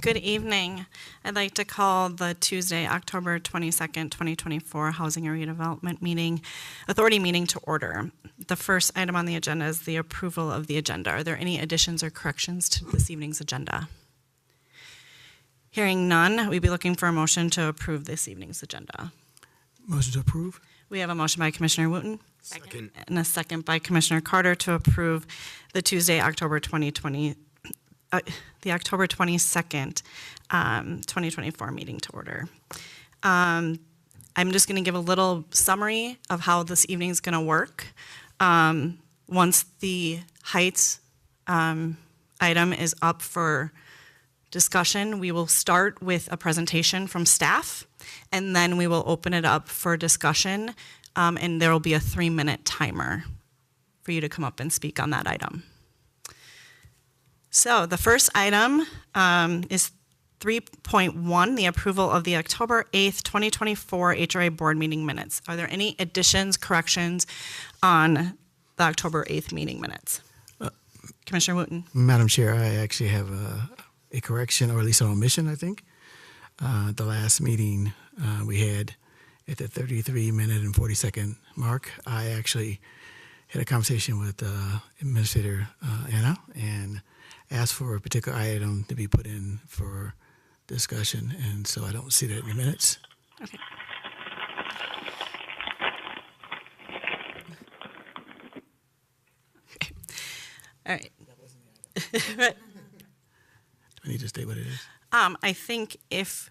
Good evening. I'd like to call the Tuesday, October 22nd, 2024 Housing and Redevelopment Authority meeting to order. The first item on the agenda is the approval of the agenda. Are there any additions or corrections to this evening's agenda? Hearing none, we'd be looking for a motion to approve this evening's agenda. Motion to approve. We have a motion by Commissioner Wooten. Second. And a second by Commissioner Carter to approve the Tuesday, October 22nd, 2024 meeting to order. I'm just going to give a little summary of how this evening is going to work. Once the Heights item is up for discussion, we will start with a presentation from staff, and then we will open it up for discussion, and there will be a 3-minute timer for you to come up and speak on that item. So the first item is 3.1, the approval of the October 8th, 2024 HRA Board meeting minutes. Are there any additions, corrections on the October 8th meeting minutes? Commissioner Wooten. Madam Chair, I actually have a correction, or at least an omission, I think. The last meeting we had at the 33-minute and 40-second mark, I actually had a conversation with Administrator Anna and asked for a particular item to be put in for discussion, and so I don't see that in the minutes. Okay. Okay. All right. Do I need to state what it is? I think if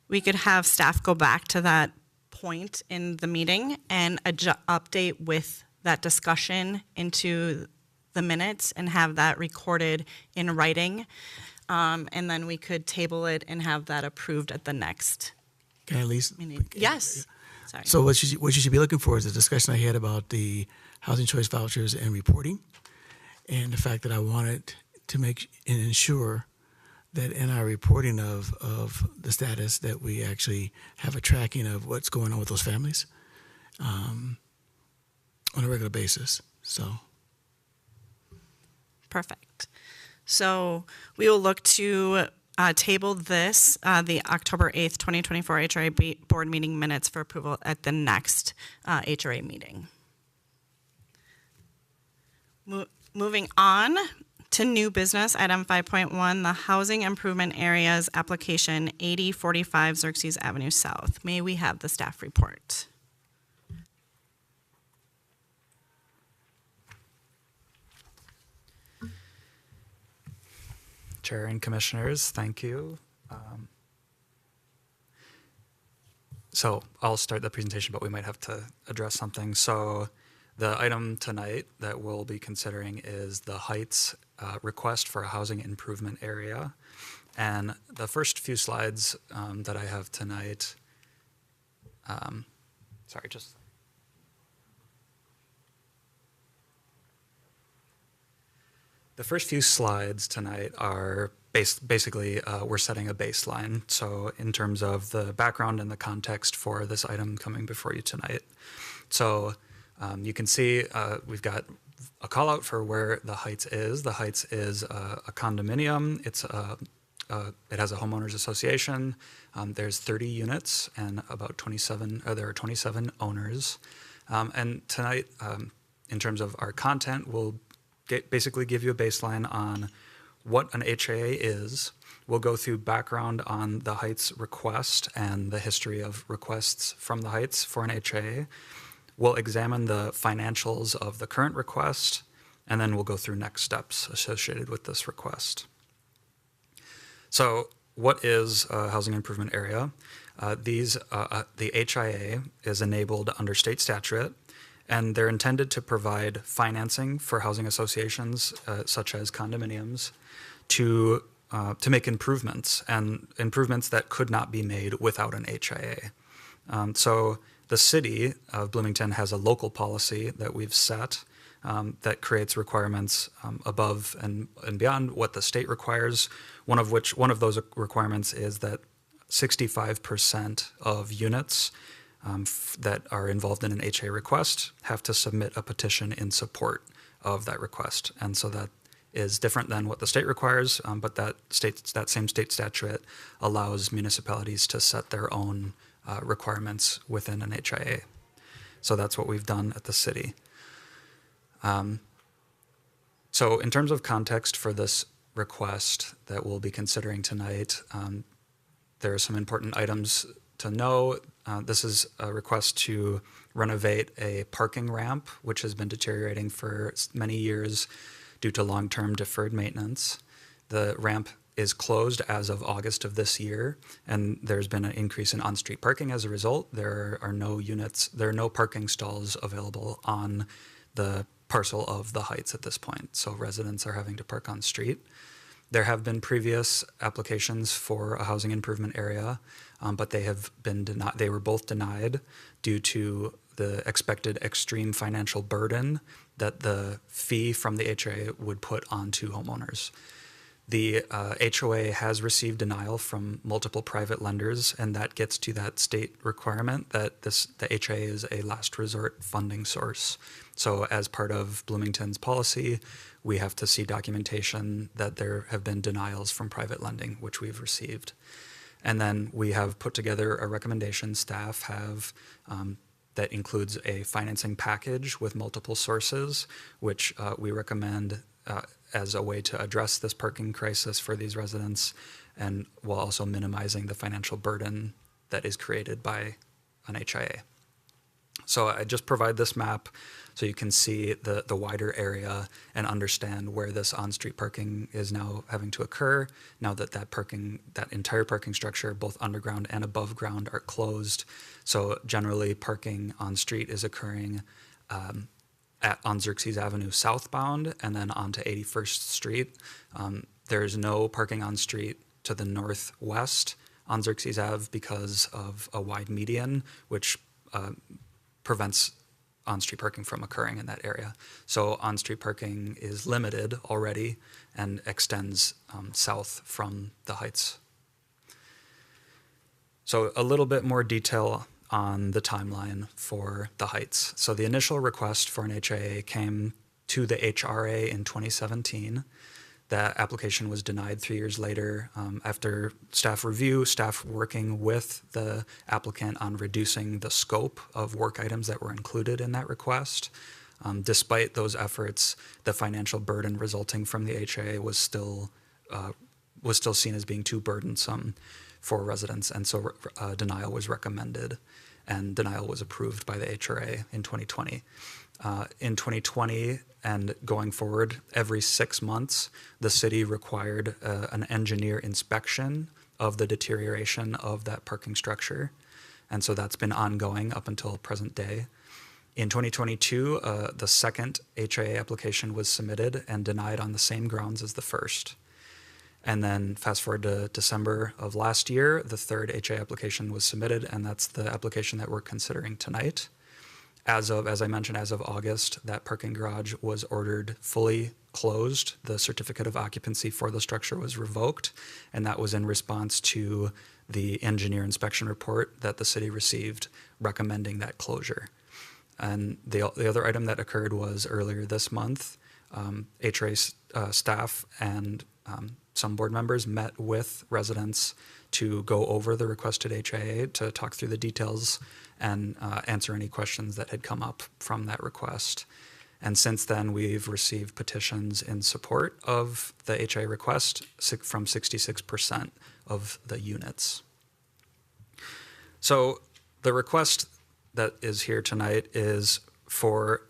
we could have staff go back to that point in the meeting and update with that discussion into the minutes and have that recorded in writing, and then we could table it and have that approved at the next Can I at least? meeting. Yes. Sorry. So what you should be looking for is a discussion I had about the housing choice vouchers and reporting, and the fact that I wanted to make and ensure that in our reporting of the status that we actually have a tracking of what's going on with those families on a regular basis. So. Perfect. So we will look to table this, the October 8th, 2024 HRA Board meeting minutes for approval at the next HRA meeting. Moving on to new business, item 5.1, the Housing Improvement Areas application 8045 Xerxes Avenue South. May we have the staff report? Chair and Commissioners, thank you. So I'll start the presentation, but we might have to address something. So the item tonight that we'll be considering is the Heights request for a housing improvement area. And the first few slides that I have tonight, the first few slides tonight are basically we're setting a baseline. So in terms of the background and the context for this item coming before you tonight. So you can see we've got a call out for where the Heights is. The Heights is a condominium. It has a homeowners association. There's 30 units and about 27, there are 27 owners. And tonight, in terms of our content, we'll basically give you a baseline on what an HRA is. We'll go through background on the Heights request and the history of requests from the Heights for an HRA. We'll examine the financials of the current request, and then we'll go through next steps associated with this request. So what is a housing improvement area? The HIA is enabled under state statute, and they're intended to provide financing for housing associations, such as condominiums, to make improvements, and improvements that could not be made without an HIA. So the city of Bloomington has a local policy that we've set that creates requirements above and beyond what the state requires. One of those requirements is that 65% of units that are involved in an HA request have to submit a petition in support of that request. And so that is different than what the state requires, but that same state statute allows municipalities to set their own requirements within an HIA. So that's what we've done at the city. So in terms of context for this request that we'll be considering tonight, there are some important items to know. This is a request to renovate a parking ramp, which has been deteriorating for many years due to long-term deferred maintenance. The ramp is closed as of August of this year, and there's been an increase in on-street parking as a result. There are no parking stalls available on the parcel of the Heights at this point, so residents are having to park on street. There have been previous applications for a housing improvement area, but they were both denied due to the expected extreme financial burden that the fee from the HOA would put onto homeowners. The HOA has received denial from multiple private lenders, and that gets to that state requirement that the HOA is a last resort funding source. So as part of Bloomington's policy, we have to see documentation that there have been denials from private lending, which we've received. And then we have put together a recommendation staff have that includes a financing package with multiple sources, which we recommend as a way to address this parking crisis for these residents, and while also minimizing the financial burden that is created by an HIA. So I just provide this map so you can see the wider area and understand where this on-street parking is now having to occur, now that that entire parking structure, both underground and above ground, are closed. So generally parking on street is occurring on Xerxes Avenue southbound and then onto 81st Street. There's no parking on street to the northwest on Xerxes Ave because of a wide median, which prevents on-street parking from occurring in that area. So on-street parking is limited already and extends south from the Heights. So a little bit more detail on the timeline for the Heights. So the initial request for an HIA came to the HRA in 2017. That application was denied 3 years later after staff review, staff working with the applicant on reducing the scope of work items that were included in that request. Despite those efforts, the financial burden resulting from the HIA was still seen as being too burdensome for residents, and so denial was recommended, and denial was approved by the HRA in 2020. In 2020 and going forward, every 6 months, the city required an engineer inspection of the deterioration of that parking structure. And so that's been ongoing up until present day. In 2022, the second HIA application was submitted and denied on the same grounds as the first. And then fast forward to December of last year, the third HIA application was submitted, and that's the application that we're considering tonight. As I mentioned, as of August, that parking garage was ordered fully closed. The certificate of occupancy for the structure was revoked, and that was in response to the engineer inspection report that the city received recommending that closure. And the other item that occurred was earlier this month, HRA staff and some board members met with residents to go over the requested HIA, to talk through the details and answer any questions that had come up from that request. And since then, we've received petitions in support of the HIA request from 66% of the units. So the request that is here tonight is for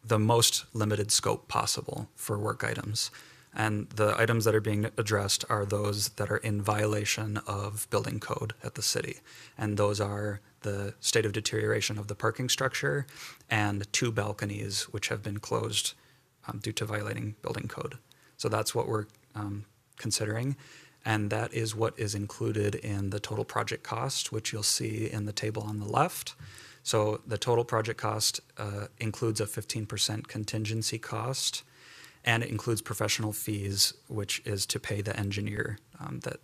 the most limited scope possible for work items. And the items that are being addressed are those that are in violation of building code at the city. And those are the state of deterioration of the parking structure and 2 balconies which have been closed due to violating building code. So that's what we're considering. And that is what is included in the total project cost, which you'll see in the table on the left. So the total project cost includes a 15% contingency cost, and it includes professional fees, which is to pay the engineer that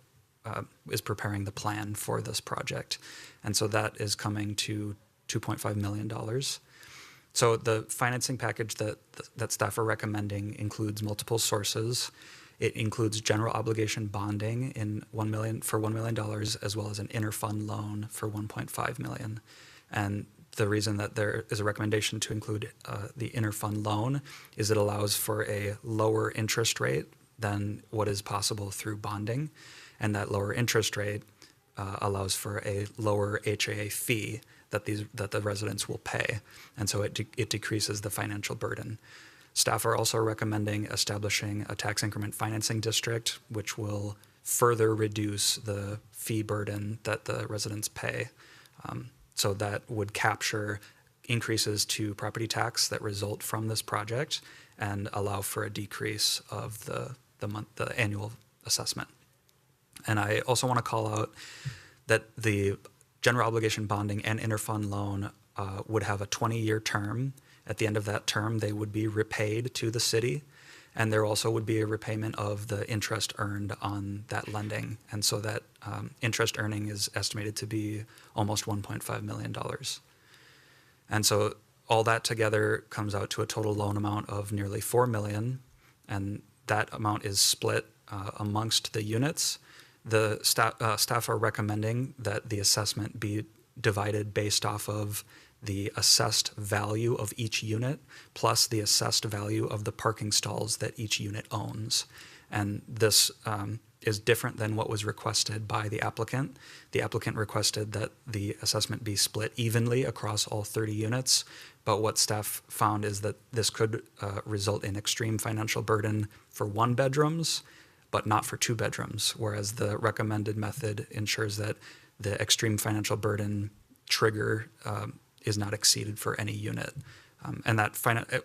is preparing the plan for this project. And so that is coming to $2.5 million. So the financing package that staff are recommending includes multiple sources. It includes general obligation bonding in $1 million as well as an interfund loan for $1.5 million. And the reason that there is a recommendation to include the interfund loan is it allows for a lower interest rate than what is possible through bonding, and that lower interest rate allows for a lower HRA fee that the residents will pay, and so it decreases the financial burden. Staff are also recommending establishing a tax increment financing district, which will further reduce the fee burden that the residents pay. So that would capture increases to property tax that result from this project and allow for a decrease of the annual assessment. And I also want to call out that the general obligation bonding and interfund loan would have a 20-year term. At the end of that term, they would be repaid to the city, and there also would be a repayment of the interest earned on that lending. And so that interest earning is estimated to be almost $1.5 million. And so all that together comes out to a total loan amount of nearly $4 million, and that amount is split amongst the units. The staff are recommending that the assessment be divided based off of the assessed value of each unit plus the assessed value of the parking stalls that each unit owns. And this is different than what was requested by the applicant. The applicant requested that the assessment be split evenly across all 30 units, but what staff found is that this could result in extreme financial burden for 1-bedrooms, but not for 2-bedrooms, whereas the recommended method ensures that the extreme financial burden trigger is not exceeded for any unit. And that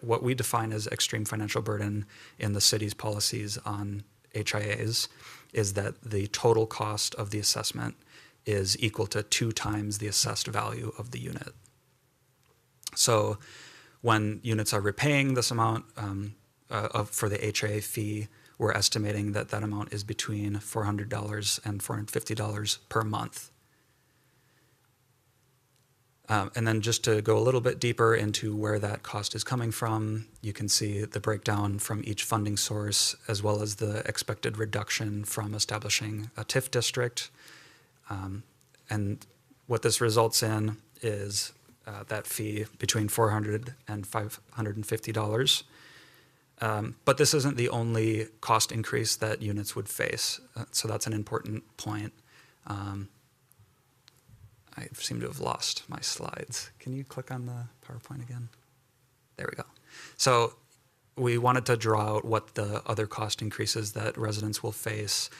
what we define as extreme financial burden in the city's policies on HIAs is that the total cost of the assessment is equal to 2 times the assessed value of the unit. So when units are repaying this amount for the HRA fee, we're estimating that that amount is between $400 and $450 per month. And then just to go a little bit deeper into where that cost is coming from, you can see the breakdown from each funding source, as well as the expected reduction from establishing a TIF district. And what this results in is that fee between $400 and $550. But this isn't the only cost increase that units would face. So that's an important point. I seem to have lost my slides. Can you click on the PowerPoint again? There we go. So we wanted to draw out what the other cost increases that residents will face,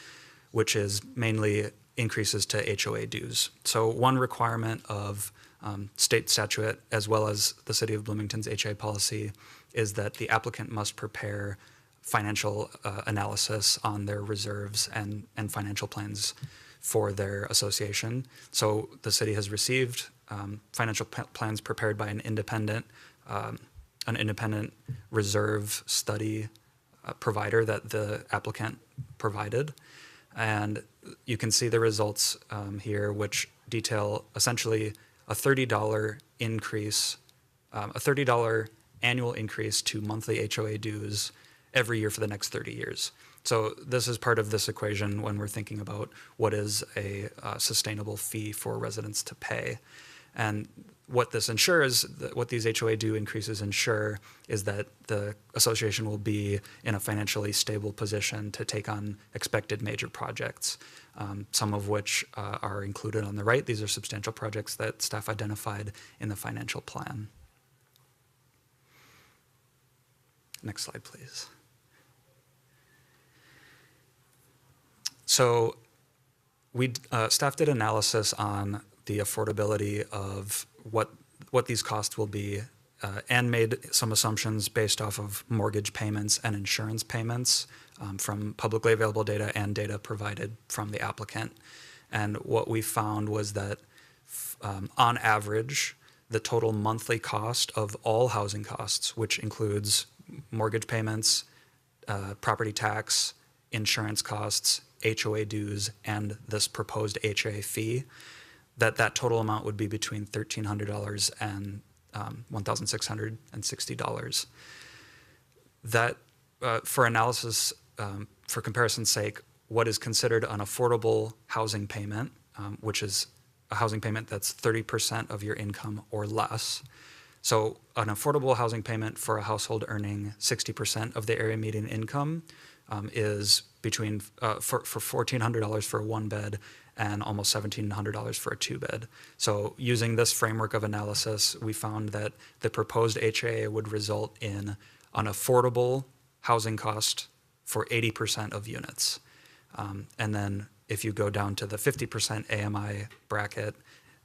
which is mainly increases to HOA dues. So one requirement of state statute, as well as the City of Bloomington's HOA policy, is that the applicant must prepare financial analysis on their reserves and financial plans for their association. So the city has received financial plans prepared by an independent reserve study provider that the applicant provided. And you can see the results here, which detail essentially a $30 increase, a $30 annual increase to monthly HOA dues every year for the next 30 years. So this is part of this equation when we're thinking about what is a sustainable fee for residents to pay. And what this ensures, what these HOA due increases ensure, is that the association will be in a financially stable position to take on expected major projects, some of which are included on the right. These are substantial projects that staff identified in the financial plan. Next slide, please. So staff did analysis on the affordability of what these costs will be and made some assumptions based off of mortgage payments and insurance payments from publicly available data and data provided from the applicant. And what we found was that on average, the total monthly cost of all housing costs, which includes mortgage payments, property tax, insurance costs, HOA dues, and this proposed HOA fee, that total amount would be between $1,300 and $1,660. That, for analysis, for comparison's sake, what is considered an affordable housing payment, which is a housing payment that's 30% of your income or less. So an affordable housing payment for a household earning 60% of the area median income is between for $1,400 for a one bed and almost $1,700 for a two bed. So using this framework of analysis, we found that the proposed HRA would result in an affordable housing cost for 80% of units. And then if you go down to the 50% AMI bracket,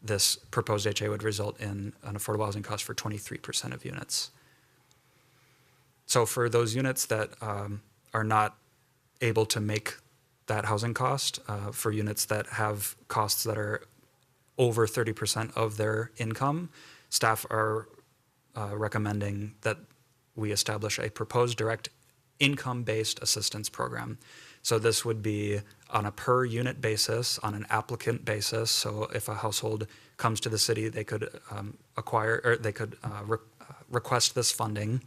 this proposed HA would result in an affordable housing cost for 23% of units. So for those units that are not able to make that housing cost, for units that have costs that are over 30% of their income, staff are recommending that we establish a proposed direct income-based assistance program. So this would be on a per unit basis, on an applicant basis. So if a household comes to the city, they could request this funding,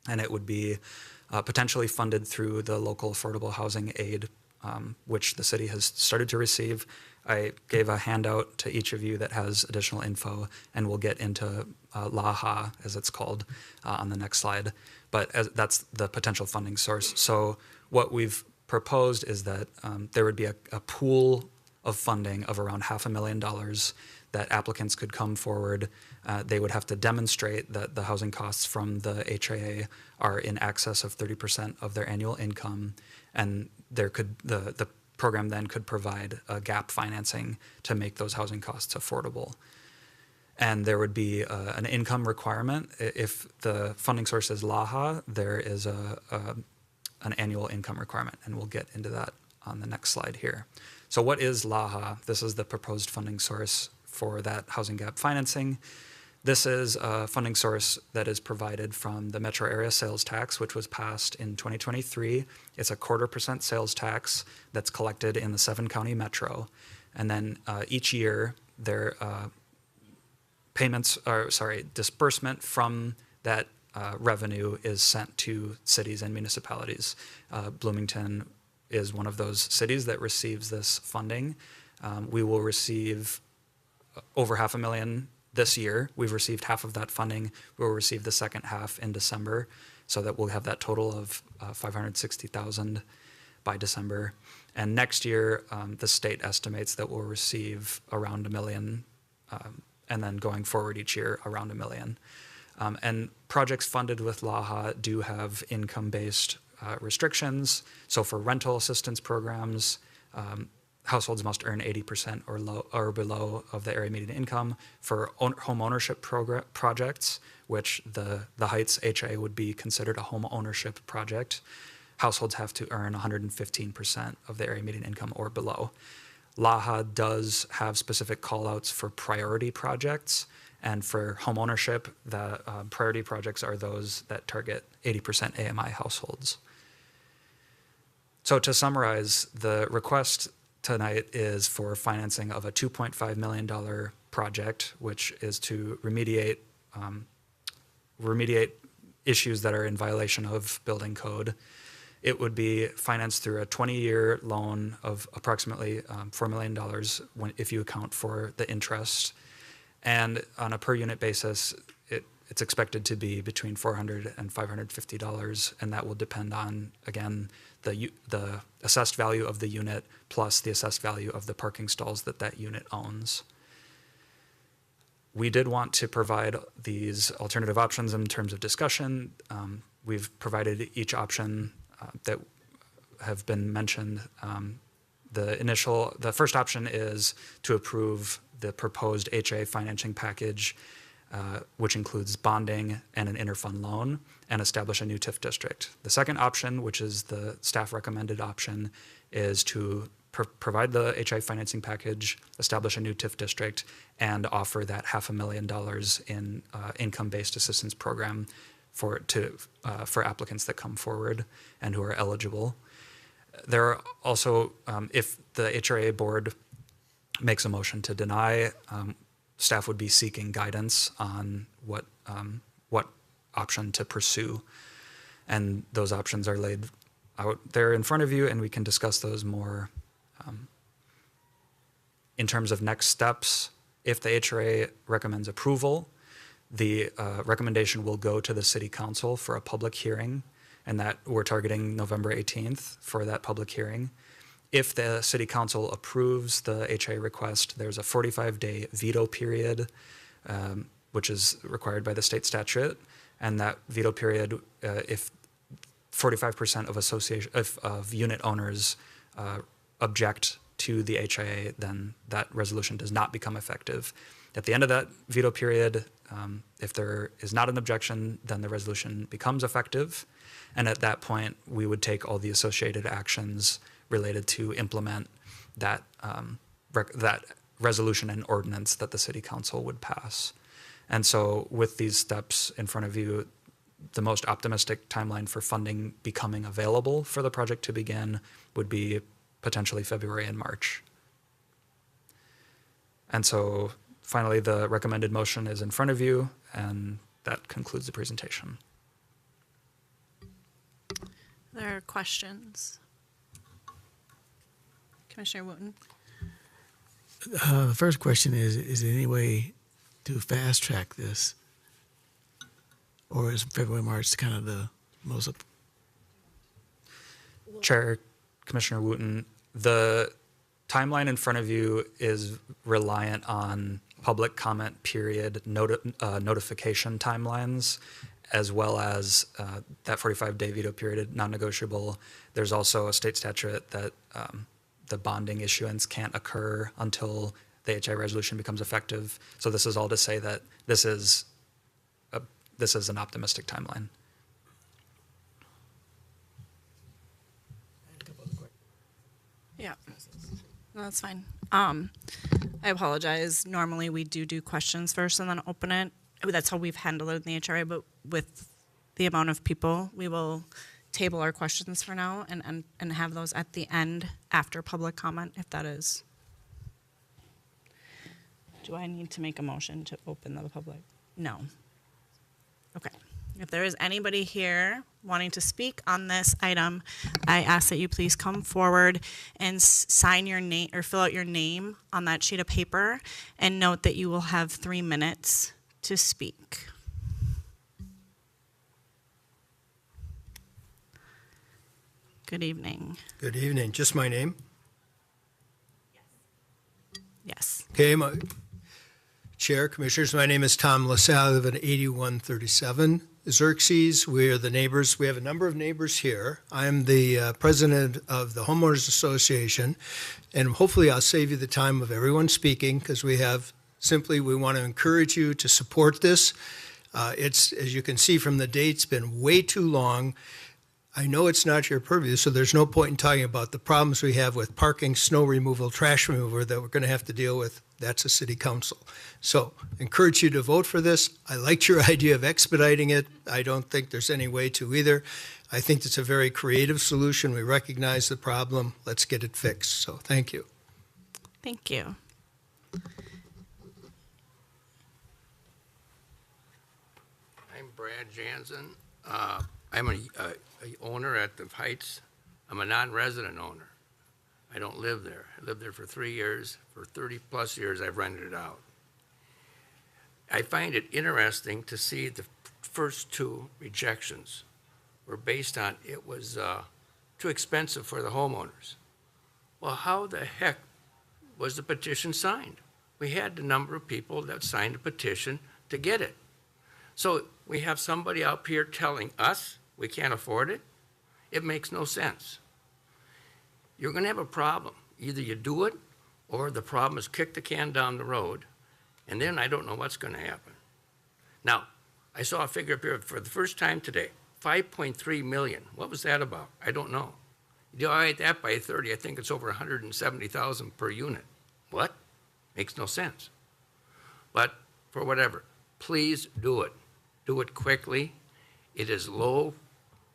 and it would be potentially funded through the local affordable housing aid, which the city has started to receive. I gave a handout to each of you that has additional info, and we'll get into LAHA, as it's called, on the next slide. But that's the potential funding source. So what we've proposed is that there would be a pool of funding of around $500,000 that applicants could come forward. They would have to demonstrate that the housing costs from the HRA are in excess of 30% of their annual income, and the program then could provide a gap financing to make those housing costs affordable. And there would be an income requirement. If the funding source is LAHA, there is an annual income requirement, and we'll get into that on the next slide here. So what is LAHA? This is the proposed funding source for that housing gap financing. This is a funding source that is provided from the metro area sales tax, which was passed in 2023. It's a 0.25% sales tax that's collected in the 7-county metro. And then each year, their disbursement from that revenue is sent to cities and municipalities. Bloomington is one of those cities that receives this funding. We will receive over $500,000 this year. We've received half of that funding. We'll receive the second half in December, so that we'll have that total of $560,000 by December. And next year, the state estimates that we'll receive around $1 million, and then going forward each year, around $1 million. And projects funded with LAHA do have income-based restrictions. So for rental assistance programs, households must earn 80% or below of the area median income. For home ownership projects, which the Heights HA would be considered a home ownership project, households have to earn 115% of the area median income or below. LAHA does have specific call-outs for priority projects, and for home ownership, the priority projects are those that target 80% AMI households. So to summarize, the request tonight is for financing of a $2.5 million project, which is to remediate issues that are in violation of building code. It would be financed through a 20-year loan of approximately $4 million if you account for the interest. And on a per unit basis, it's expected to be between $400 and $550, and that will depend on, again, the assessed value of the unit plus the assessed value of the parking stalls that unit owns. We did want to provide these alternative options in terms of discussion. We've provided each option that have been mentioned. The first option is to approve the proposed HA financing package, which includes bonding and an interfund loan, and establish a new TIF district. The second option, which is the staff recommended option, is to provide the HA financing package, establish a new TIF district, and offer that $500,000 in income-based assistance program for applicants that come forward and who are eligible. There are also, if the HRA Board makes a motion to deny, staff would be seeking guidance on what option to pursue. And those options are laid out there in front of you, and we can discuss those more. In terms of next steps, if the HRA recommends approval, the recommendation will go to the City Council for a public hearing, and that we're targeting November 18th for that public hearing. If the City Council approves the HRA request, there's a 45-day veto period, which is required by the state statute, and that veto period, if 45% of unit owners object to the HIA, then that resolution does not become effective. At the end of that veto period, if there is not an objection, then the resolution becomes effective. And at that point, we would take all the associated actions related to implement that, that resolution and ordinance that the City Council would pass. And so with these steps in front of you, the most optimistic timeline for funding becoming available for the project to begin would be potentially February and March. And so finally, the recommended motion is in front of you, and that concludes the presentation. There are questions. Commissioner Wooten? The first question is there any way to fast track this? Or is February, March kind of the most? Chair, Commissioner Wooten, the timeline in front of you is reliant on public comment period notification timelines, as well as that 45-day veto period, non-negotiable. There's also a state statute that the bonding issuance can't occur until the HI resolution becomes effective. So this is all to say that this is an optimistic timeline. Yeah, no, that's fine. I apologize. Normally we do questions first and then open it. That's how we've handled it in the HRA, but with the amount of people, we will table our questions for now and have those at the end after public comment, if that is. Do I need to make a motion to open the public? No. Okay. If there is anybody here wanting to speak on this item, I ask that you please come forward and sign your name or fill out your name on that sheet of paper, and note that you will have 3 minutes to speak. Good evening. Good evening. Just my name? Yes. Okay, my Chair, Commissioners, my name is Tom LaSalle. I live at 8137 Xerxes. We're the neighbors. We have a number of neighbors here. I'm the president of the Homeowners Association, and hopefully I'll save you the time of everyone speaking, because we want to encourage you to support this. It's, as you can see from the date, it's been way too long. I know it's not your purview, so there's no point in talking about the problems we have with parking, snow removal, trash removal that we're going to have to deal with. That's a city council. So encourage you to vote for this. I liked your idea of expediting it. I don't think there's any way to either. I think it's a very creative solution. We recognize the problem. Let's get it fixed. So thank you. Thank you. I'm Brad Jansen. I'm a owner at the Heights. I'm a non-resident owner. I don't live there. I lived there for 3 years. For 30 plus years, I've rented it out. I find it interesting to see the first 2 rejections were based on it was too expensive for the homeowners. Well, how the heck was the petition signed? We had the number of people that signed a petition to get it. So we have somebody out here telling us we can't afford it. It makes no sense. You're going to have a problem. Either you do it, or the problem is kick the can down the road, and then I don't know what's going to happen. Now, I saw a figure up here for the first time today, 5.3 million. What was that about? I don't know. You divide that by 30, I think it's over 170,000 per unit. What? Makes no sense. But for whatever, please do it. Do it quickly. It is low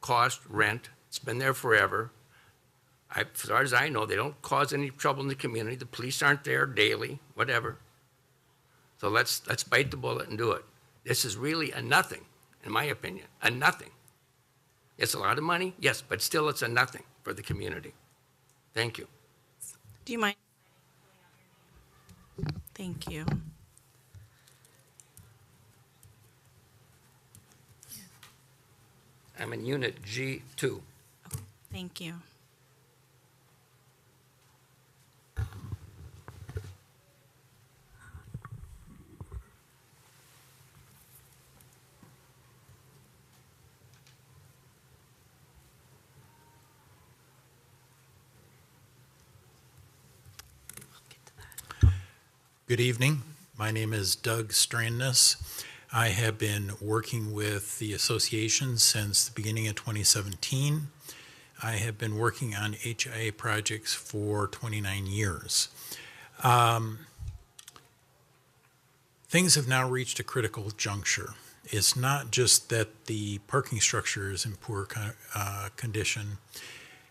cost rent. It's been there forever. As far as I know, they don't cause any trouble in the community. The police aren't there daily, whatever. So let's bite the bullet and do it. This is really a nothing, in my opinion, a nothing. It's a lot of money, yes, but still it's a nothing for the community. Thank you. Do you mind? Thank you. I'm in Unit G2. Thank you. Good evening. My name is Doug Strandness. I have been working with the association since the beginning of 2017. I have been working on HRA projects for 29 years. Things have now reached a critical juncture. It's not just that the parking structure is in poor condition.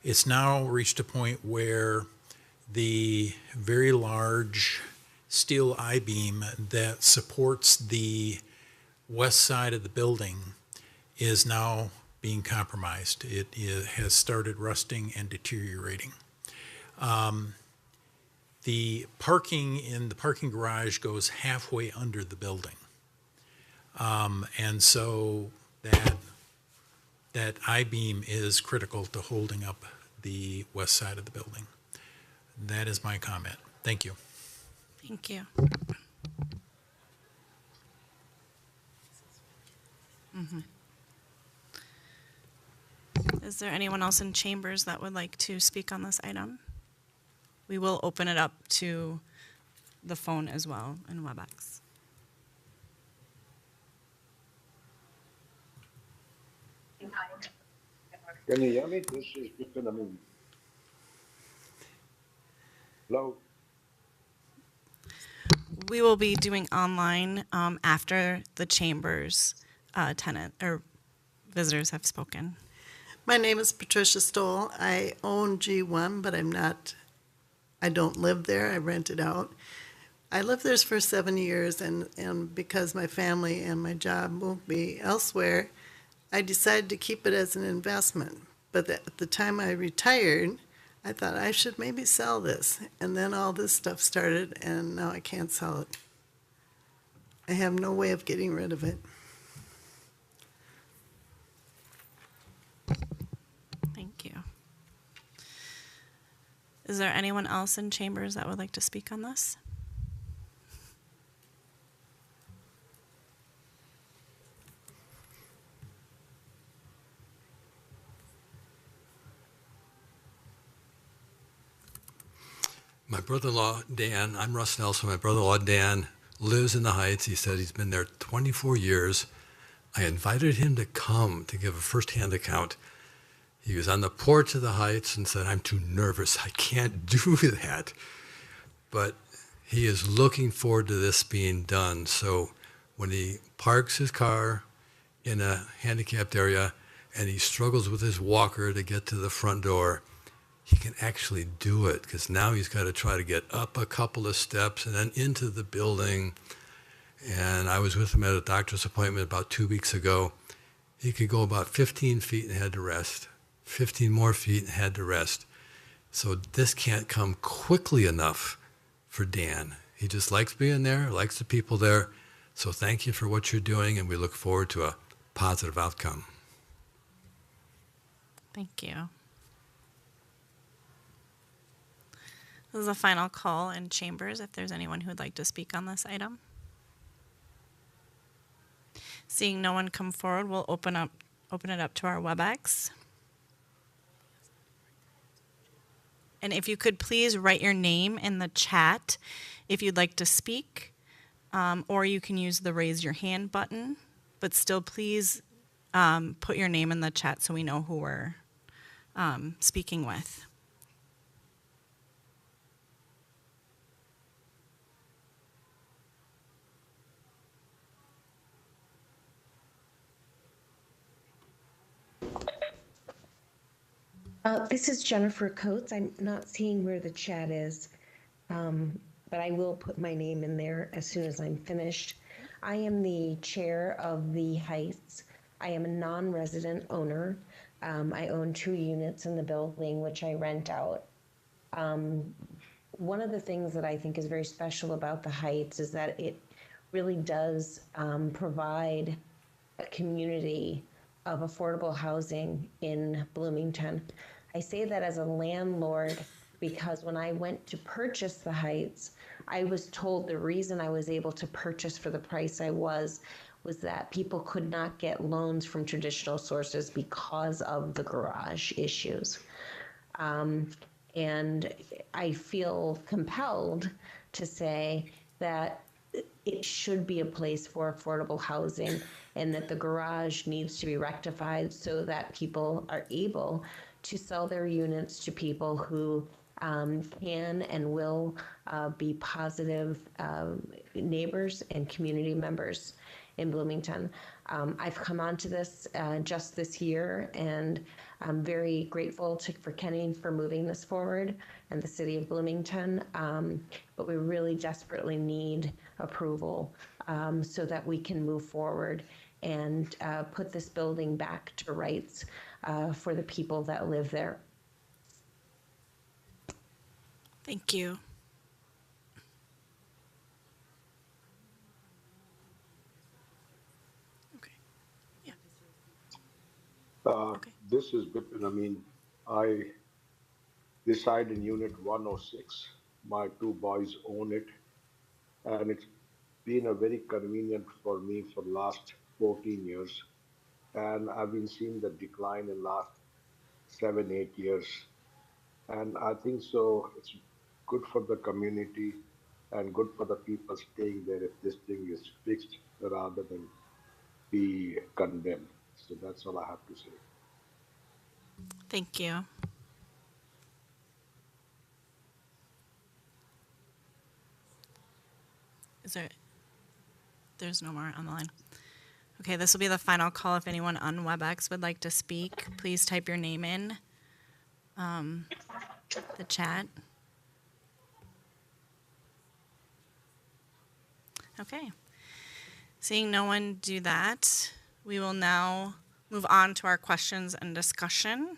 It's now reached a point where the very large steel I-beam that supports the west side of the building is now being compromised. It has started rusting and deteriorating. The parking in the parking garage goes halfway under the building. And so that I-beam is critical to holding up the west side of the building. That is my comment. Thank you. Thank you. Is there anyone else in chambers that would like to speak on this item? We will open it up to the phone as well in WebEx. Can you hear me? This is Mr. Amin. Hello? We will be doing online after the chambers tenant or visitors have spoken. My name is Patricia Stoll. I own G1, but I don't live there. I rent it out. I lived there for 7 years, and because my family and my job moved me elsewhere, I decided to keep it as an investment. But at the time I retired, I thought I should maybe sell this. And then all this stuff started, and now I can't sell it. I have no way of getting rid of it. Thank you. Is there anyone else in chambers that would like to speak on this? My brother-in-law, Dan, I'm Russ Nelson. My brother-in-law, Dan, lives in the Heights. He said he's been there 24 years. I invited him to come to give a firsthand account. He was on the porch of the Heights and said, I'm too nervous. I can't do that. But he is looking forward to this being done. So when he parks his car in a handicapped area and he struggles with his walker to get to the front door, he can actually do it, because now he's got to try to get up a couple of steps and then into the building. And I was with him at a doctor's appointment about 2 weeks ago. He could go about 15 feet and had to rest, 15 more feet and had to rest. So this can't come quickly enough for Dan. He just likes being there, likes the people there. So thank you for what you're doing, and we look forward to a positive outcome. Thank you. This is a final call in chambers if there's anyone who would like to speak on this item. Seeing no one come forward, we'll open it up to our WebEx. And if you could please write your name in the chat if you'd like to speak, or you can use the raise your hand button, but still please put your name in the chat so we know who we're speaking with. This is Jennifer Coates. I'm not seeing where the chat is. but I will put my name in there as soon as I'm finished. I am the chair of the Heights. I am a non-resident owner. I own 2 units in the building, which I rent out. One of the things that I think is very special about the Heights is that it really does provide a community of affordable housing in Bloomington. I say that as a landlord because when I went to purchase the Heights, I was told the reason I was able to purchase for the price I was that people could not get loans from traditional sources because of the garage issues. And I feel compelled to say that it should be a place for affordable housing and that the garage needs to be rectified so that people are able to sell their units to people who can and will be positive neighbors and community members in Bloomington. I've come onto this just this year, and I'm very grateful for Kenny for moving this forward and the city of Bloomington. But we really desperately need approval so that we can move forward and put this building back to rights for the people that live there. Thank you. Okay. Yeah. Okay. This is Bipin. I mean, I reside in Unit 106. My 2 boys own it, and it's been a very convenient for me for the last 14 years. And I've been seeing the decline in last 7, 8 years. And I think so it's good for the community and good for the people staying there if this thing is fixed rather than be condemned. So that's all I have to say. Thank you. There's no more on the line. Okay, this will be the final call. If anyone on WebEx would like to speak, please type your name in the chat. Okay. Seeing no one do that, we will now move on to our questions and discussion.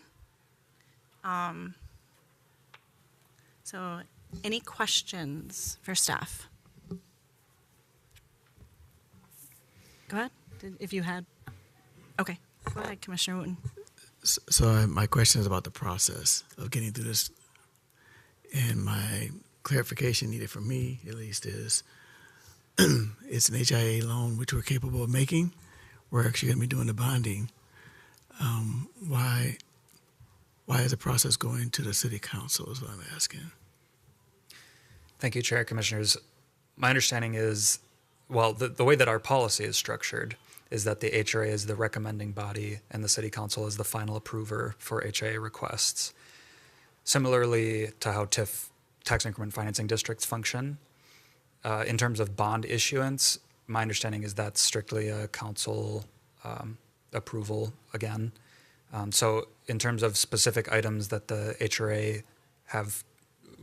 So any questions for staff? Go ahead, if you had. Okay, go ahead, Commissioner Wooten. So my question is about the process of getting through this. And my clarification needed from me, at least, is it's an HIA loan, which we're capable of making. We're actually going to be doing the bonding. Why is the process going to the city council is what I'm asking. Thank you, Chair, Commissioners. My understanding is, well, the way that our policy is structured is that the HRA is the recommending body and the city council is the final approver for HIA requests. Similarly to how TIF, tax increment financing districts, function, in terms of bond issuance, my understanding is that's strictly a council approval again. So in terms of specific items that the HRA have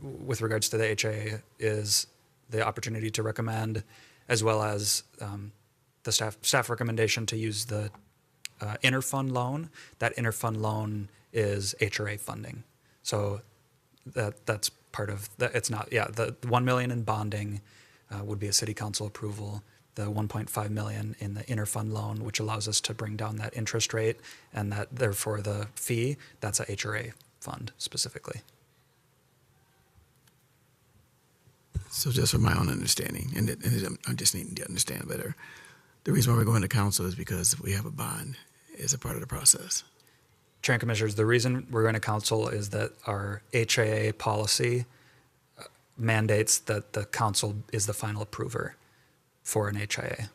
with regards to the HRA is the opportunity to recommend, as well as the staff recommendation to use the interfund loan. That interfund loan is HRA funding. So that's part of that. It's not, the 1 million in bonding would be a city council approval. The 1.5 million in the interfund loan, which allows us to bring down that interest rate and that therefore the fee, that's a HRA fund specifically. So just from my own understanding, and I'm just needing to understand better, the reason why we're going to council is because we have a bond as a part of the process. Chair and Commissioners, the reason we're going to council is that our HIA policy mandates that the council is the final approver for an HIA.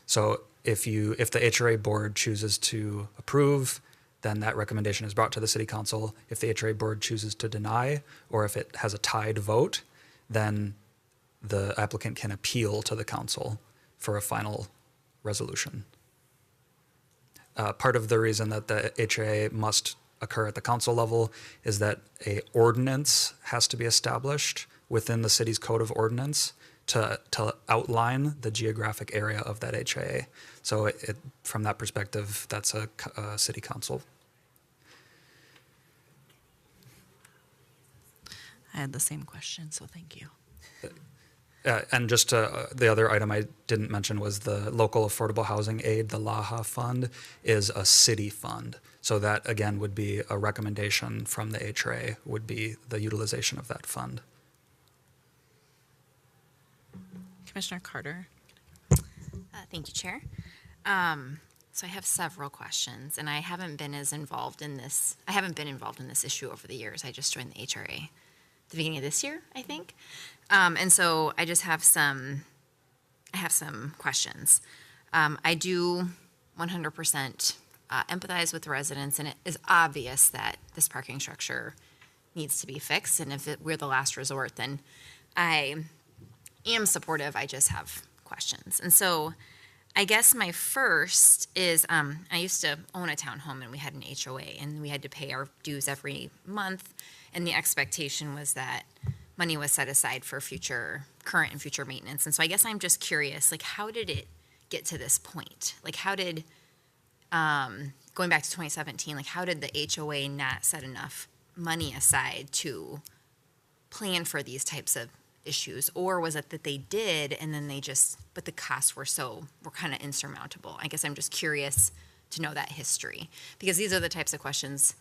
So if the HRA board chooses to approve, then that recommendation is brought to the city council. If the HRA board chooses to deny, or if it has a tied vote, then the applicant can appeal to the council for a final resolution. Part of the reason that the HRA must occur at the council level is that a ordinance has to be established within the city's code of ordinance to outline the geographic area of that HRA. So from that perspective, that's a city council. I had the same question, so thank you. And just the other item I didn't mention was the local affordable housing aid, the LAHA fund, is a city fund. So that, again, would be a recommendation from the HRA, would be the utilization of that fund. Commissioner Carter. Thank you, Chair. So I have several questions, and I haven't been involved in this issue over the years. I just joined the HRA at the beginning of this year, I think. And so I just have some questions. I do 100% empathize with the residents, and it is obvious that this parking structure needs to be fixed. And if we're the last resort, then I am supportive. I just have questions. And so I guess my first is I used to own a townhome, and we had an HOA, and we had to pay our dues every month. And the expectation was that money was set aside for current and future maintenance. And so I guess I'm just curious, like, how did it get to this point? Like, how did, going back to 2017, like, how did the HOA not set enough money aside to plan for these types of issues? Or was it that they did, and then but the costs were kind of insurmountable? I guess I'm just curious to know that history, because these are the types of questions,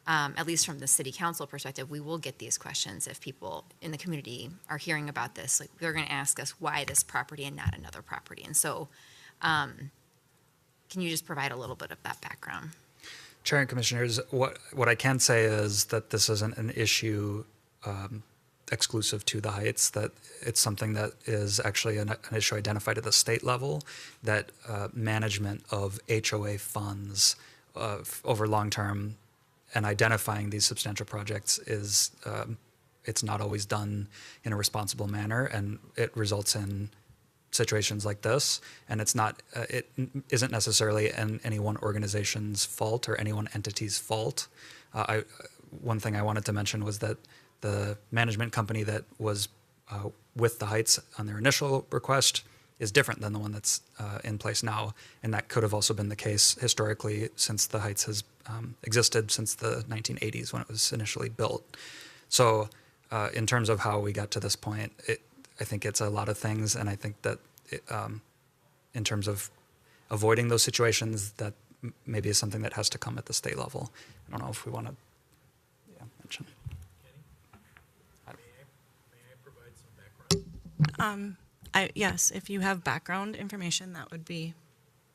at least from the city council perspective, we will get these questions if people in the community are hearing about this. Like, they're going to ask us why this property and not another property. And so can you just provide a little bit of that background? Chair and Commissioners, what I can say is that this isn't an issue exclusive to the Heights, that it's something that is actually an issue identified at the state level, that management of HOA funds over long term and identifying these substantial projects is it's not always done in a responsible manner, and it results in situations like this. And it isn't necessarily any one organization's fault or any one entity's fault. One thing I wanted to mention was that the management company that was with the Heights on their initial request is different than the one that's in place now. And that could have also been the case historically, since the Heights has existed since the 1980s when it was initially built. So in terms of how we got to this point, I think it's a lot of things. And I think that in terms of avoiding those situations, that maybe is something that has to come at the state level. I don't know if we want to mention. Yes, if you have background information, that would be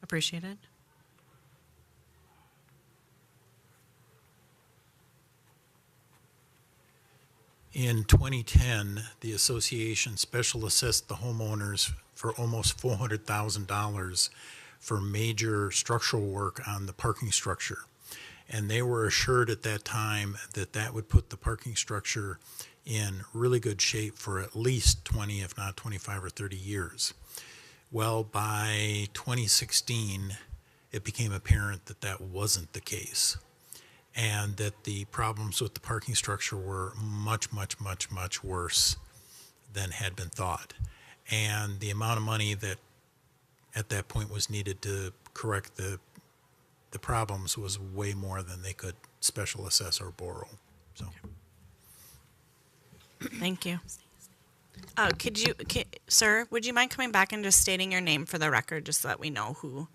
appreciated. In 2010, the association special assessed the homeowners for almost $400,000 for major structural work on the parking structure. And they were assured at that time that that would put the parking structure in really good shape for at least 20, if not 25 or 30 years. Well, by 2016, it became apparent that that wasn't the case, and that the problems with the parking structure were much, much, much, much worse than had been thought. And the amount of money that at that point was needed to correct the problems was way more than they could special assess or borrow. So. Thank you. Sir, would you mind coming back and just stating your name for the record, just so that we know who?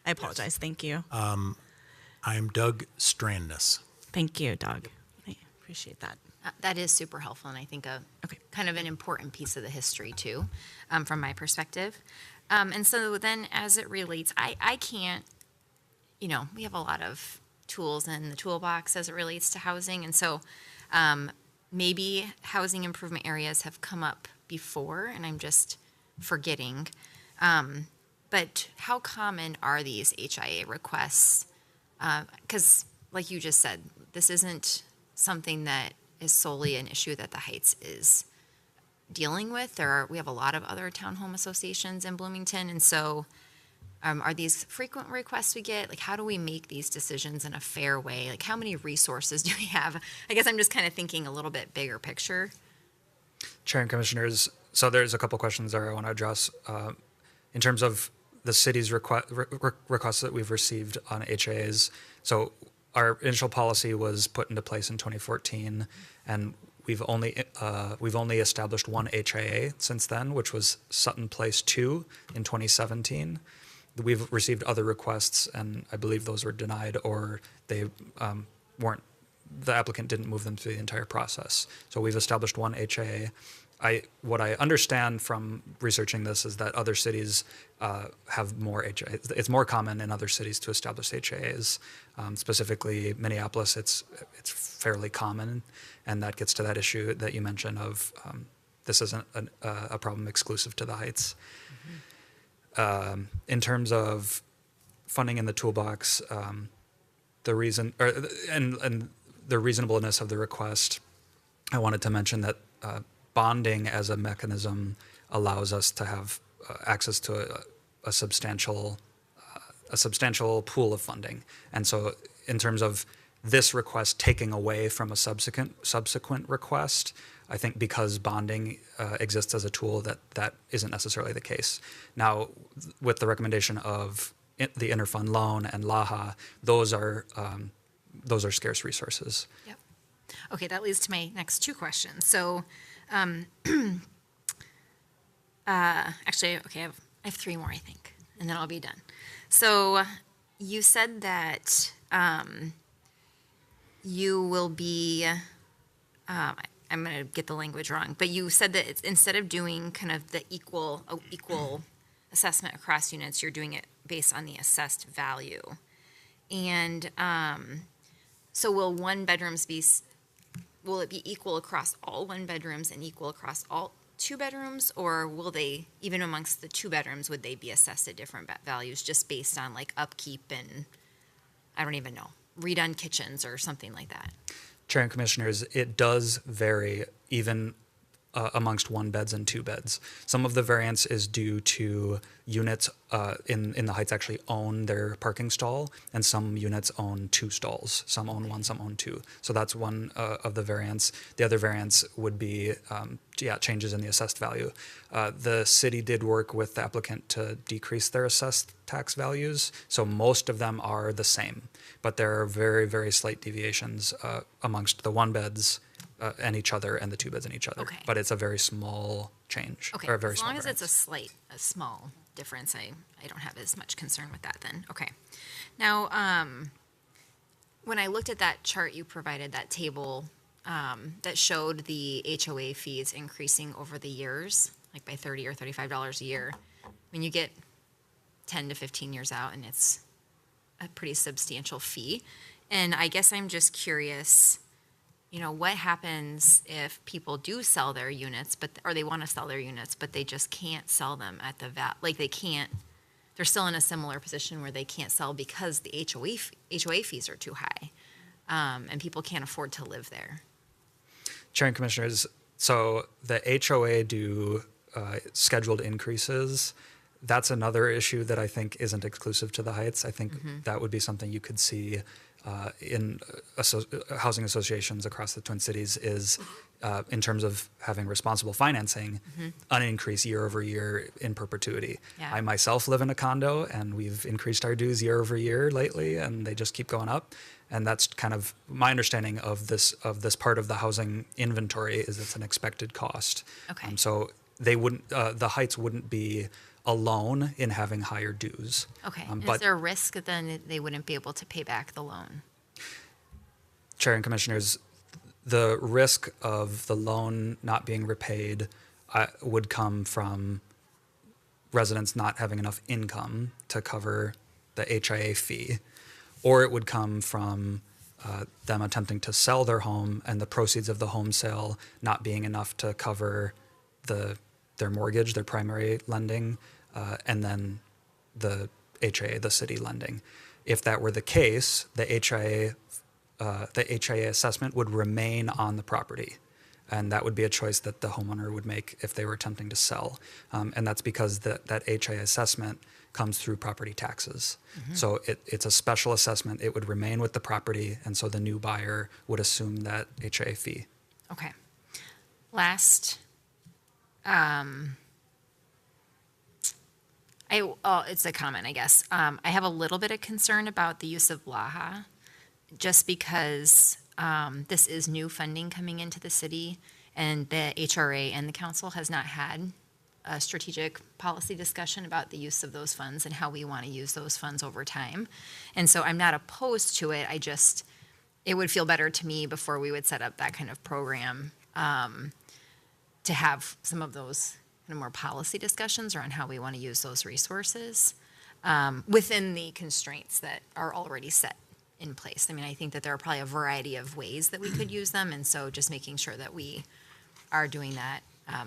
I apologize. Yes. Thank you. I'm Doug Strandness. Thank you, Doug. I appreciate that. That is super helpful, and I think kind of an important piece of the history too, from my perspective. And so then, as it relates, I can't, we have a lot of tools in the toolbox as it relates to housing, and so maybe housing improvement areas have come up before, and I'm just forgetting. But how common are these HIA requests? Because, like you just said, this isn't something that is solely an issue that the Heights is dealing with. We have a lot of other townhome associations in Bloomington, and so are these frequent requests we get? Like, how do we make these decisions in a fair way? Like, how many resources do we have? I guess I'm just kind of thinking a little bit bigger picture. Chair and Commissioners, so there's a couple questions there I want to address. In terms of the city's requests that we've received on HAAs, so our initial policy was put into place in 2014, and we've only established one HAA since then, which was Sutton Place 2 in 2017. We've received other requests, and I believe those were denied, or they weren't. The applicant didn't move them through the entire process. So we've established one HAA. What I understand from researching this is that other cities have more HAAs. It's more common in other cities to establish HAAs. Specifically, Minneapolis, it's fairly common, and that gets to that issue that you mentioned of this isn't a problem exclusive to the Heights. In terms of funding in the toolbox, the reason and the reasonableness of the request, I wanted to mention that bonding as a mechanism allows us to have access to a substantial pool of funding. And so in terms of this request taking away from a subsequent request, I think because bonding exists as a tool, that isn't necessarily the case. Now, with the recommendation of the interfund loan and LAHA, those are scarce resources. Yep. Okay, that leads to my next two questions. So, actually, okay, I have three more, I think, and then I'll be done. So, you said that you will be. I'm going to get the language wrong, but you said that it's, instead of doing kind of the equal assessment across units, you're doing it based on the assessed value. And so will it be equal across all one bedrooms and equal across all two bedrooms, or will they, even amongst the two bedrooms, would they be assessed at different values just based on like upkeep and, I don't even know, redone kitchens or something like that? Chair and Commissioners, it does vary even amongst one beds and two beds. Some of the variance is due to units in the Heights actually own their parking stall, and some units own two stalls. Some own one, some own two. So that's one of the variance. The other variance would be changes in the assessed value. The city did work with the applicant to decrease their assessed tax values, so most of them are the same, but there are very, very slight deviations amongst the one beds and each other and the two beds and each other. Okay. But it's a very small change. Okay, Or a very as small long as variance. it's a small difference, I don't have as much concern with that then. Okay. Now, when I looked at that chart you provided, that table that showed the HOA fees increasing over the years, like by $30 or $35 a year, when you get 10 to 15 years out, and it's a pretty substantial fee. And I guess I'm just curious, what happens if people do sell their units, or they want to sell their units, but they just can't sell them at the they're still in a similar position where they can't sell because the HOA fees are too high, and people can't afford to live there. Chair and Commissioners, so the HOA do scheduled increases. That's another issue that I think isn't exclusive to the Heights. I think that would be something you could see in housing associations across the Twin Cities is in terms of having responsible financing, an increase year over year in perpetuity. Yeah. I myself live in a condo, and we've increased our dues year over year lately, and they just keep going up. And that's kind of my understanding of this part of the housing inventory is it's an expected cost. Okay. So they wouldn't, the Heights wouldn't be alone in having higher dues. Okay. But is there a risk that then they wouldn't be able to pay back the loan? Chair and Commissioners, the risk of the loan not being repaid would come from residents not having enough income to cover the HIA fee, or it would come from them attempting to sell their home and the proceeds of the home sale not being enough to cover their mortgage, their primary lending, and then the HIA, the city lending. If that were the case, the HIA assessment would remain on the property, and that would be a choice that the homeowner would make if they were attempting to sell. And that's because that HIA assessment comes through property taxes. So it's a special assessment. It would remain with the property, and so the new buyer would assume that HIA fee. Okay. Last It's a comment, I guess. I have a little bit of concern about the use of LAHA, just because this is new funding coming into the city, and the HRA and the council has not had a strategic policy discussion about the use of those funds and how we want to use those funds over time. And so I'm not opposed to it. It would feel better to me before we would set up that kind of program to have some of those kind of more policy discussions around how we want to use those resources within the constraints that are already set in place. I mean, I think that there are probably a variety of ways that we could use them, and so just making sure that we are doing that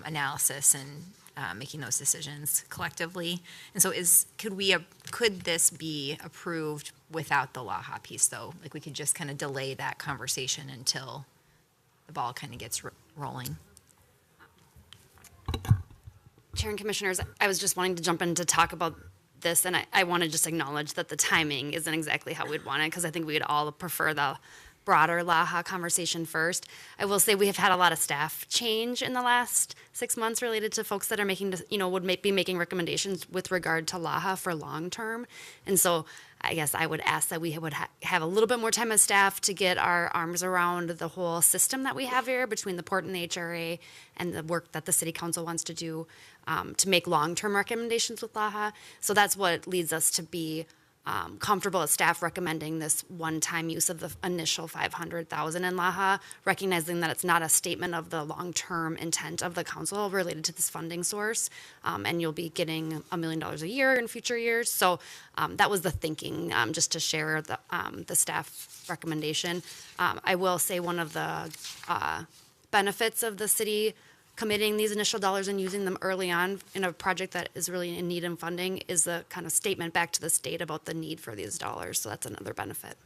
analysis and making those decisions collectively. And so could this be approved without the LAHA piece, though? Like, we could just kind of delay that conversation until the ball kind of gets rolling. Chair and Commissioners, I was just wanting to jump in to talk about this, and I want to just acknowledge that the timing isn't exactly how we'd want it, because I think we'd all prefer the broader LAHA conversation first. I will say we have had a lot of staff change in the last 6 months related to folks that are be making recommendations with regard to LAHA for long term. And so I guess I would ask that we would have a little bit more time as staff to get our arms around the whole system that we have here between the port and the HRA and the work that the city council wants to do to make long-term recommendations with LAHA. So that's what leads us to be comfortable as staff recommending this one-time use of the initial $500,000 in LAHA, recognizing that it's not a statement of the long-term intent of the council related to this funding source, and you'll be getting $1 million a year in future years. So that was the thinking, just to share the staff recommendation. I will say one of the benefits of the city committing these initial dollars and using them early on in a project that is really in need of funding is the kind of statement back to the state about the need for these dollars. So that's another benefit.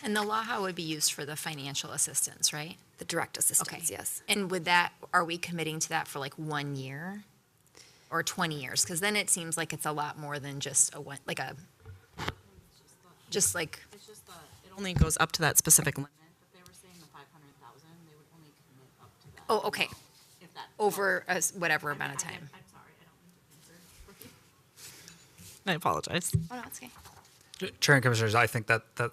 And the LAHA would be used for the financial assistance, right? The direct assistance, Okay. yes. And are we committing to that for like 1 year or 20 years? Because then it seems like it's a lot more than just it only goes up to that specific limit. But they were saying the 500,000, they would only commit up to that. Oh, okay. If that. Over whatever amount of time. I'm sorry, I don't mean to answer. I apologize. Oh, no, it's okay. Chair and Commissioners, I think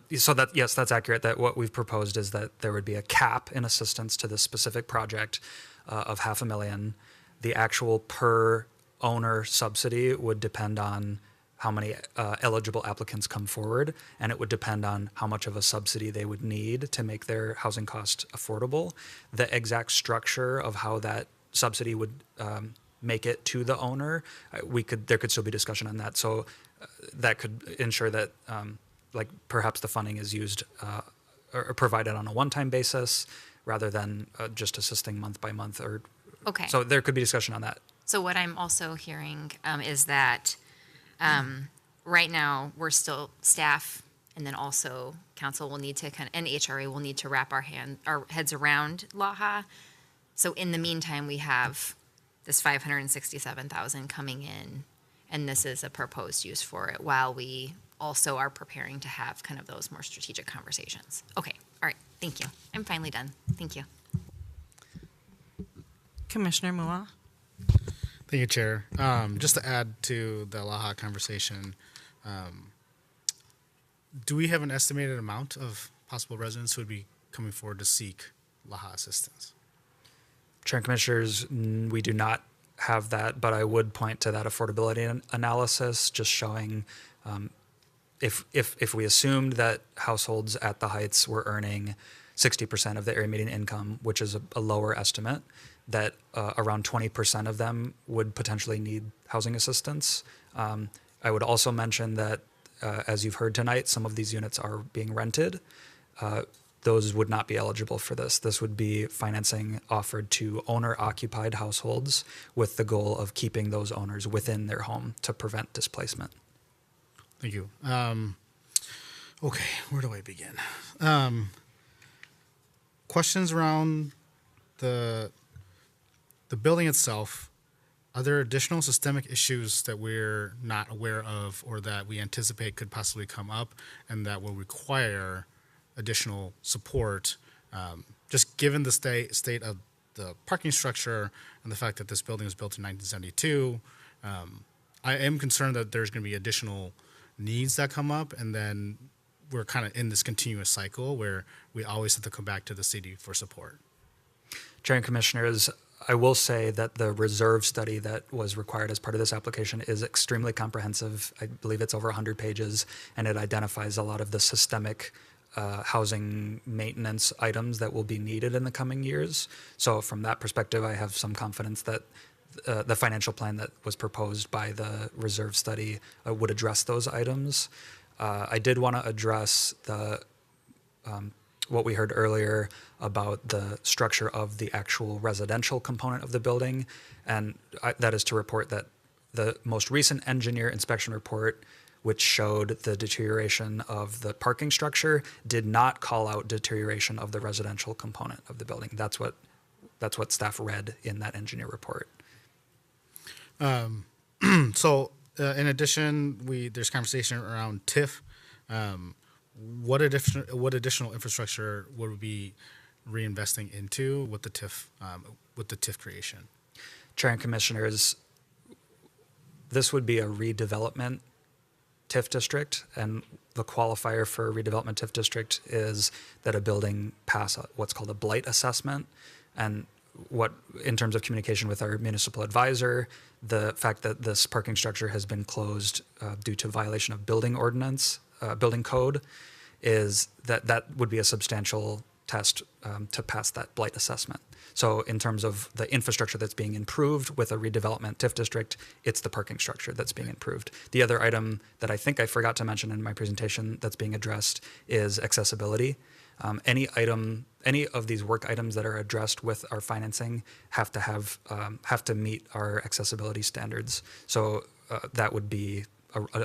yes, that's accurate. That what we've proposed is that there would be a cap in assistance to this specific project of $500,000. The actual per owner subsidy would depend on how many eligible applicants come forward, and it would depend on how much of a subsidy they would need to make their housing cost affordable. The exact structure of how that subsidy would make it to the owner, there could still be discussion on that. So that could ensure that perhaps the funding is used or provided on a one-time basis rather than just assisting month by month. Okay. So there could be discussion on that. So what I'm also hearing is that right now we're still staff, and then also council will need to and HRA will need to wrap our heads around LAHA. So in the meantime, we have this $567,000 coming in, and this is a proposed use for it, while we also are preparing to have kind of those more strategic conversations. Okay, all right, thank you. I'm finally done. Thank you. Commissioner Mua. Thank you, Chair. Just to add to the LAHA conversation, do we have an estimated amount of possible residents who would be coming forward to seek LAHA assistance? Chair and Commissioners, we do not have that, but I would point to that affordability analysis, just showing if we assumed that households at the Heights were earning 60% of the area median income, which is a lower estimate, that around 20% of them would potentially need housing assistance. I would also mention that, as you've heard tonight, some of these units are being rented. Those would not be eligible for this. This would be financing offered to owner-occupied households with the goal of keeping those owners within their home to prevent displacement. Thank you. Okay, where do I begin? Questions around the building itself. Are there additional systemic issues that we're not aware of or that we anticipate could possibly come up and that will require additional support, just given the state of the parking structure and the fact that this building was built in 1972, I am concerned that there's going to be additional needs that come up, and then we're kind of in this continuous cycle where we always have to come back to the city for support. Chair and Commissioners, I will say that the reserve study that was required as part of this application is extremely comprehensive. I believe it's over 100 pages, and it identifies a lot of the systemic housing maintenance items that will be needed in the coming years. So from that perspective, I have some confidence that the financial plan that was proposed by the reserve study would address those items. I did want to address the what we heard earlier about the structure of the actual residential component of the building, and that is to report that the most recent engineer inspection report, which showed the deterioration of the parking structure, did not call out deterioration of the residential component of the building. That's what staff read in that engineer report. So, in addition, there's conversation around TIF. What additional infrastructure would we be reinvesting into with the TIF creation? Chair and Commissioners, this would be a redevelopment TIF district, and the qualifier for a redevelopment TIF district is that a building pass what's called a blight assessment. And in terms of communication with our municipal advisor, the fact that this parking structure has been closed due to violation of building code, is that would be a substantial test to pass that blight assessment. So in terms of the infrastructure that's being improved with a redevelopment TIF district, it's the parking structure that's being improved. The other item that I think I forgot to mention in my presentation that's being addressed is accessibility. Any of these work items that are addressed with our financing have to meet our accessibility standards. So that would be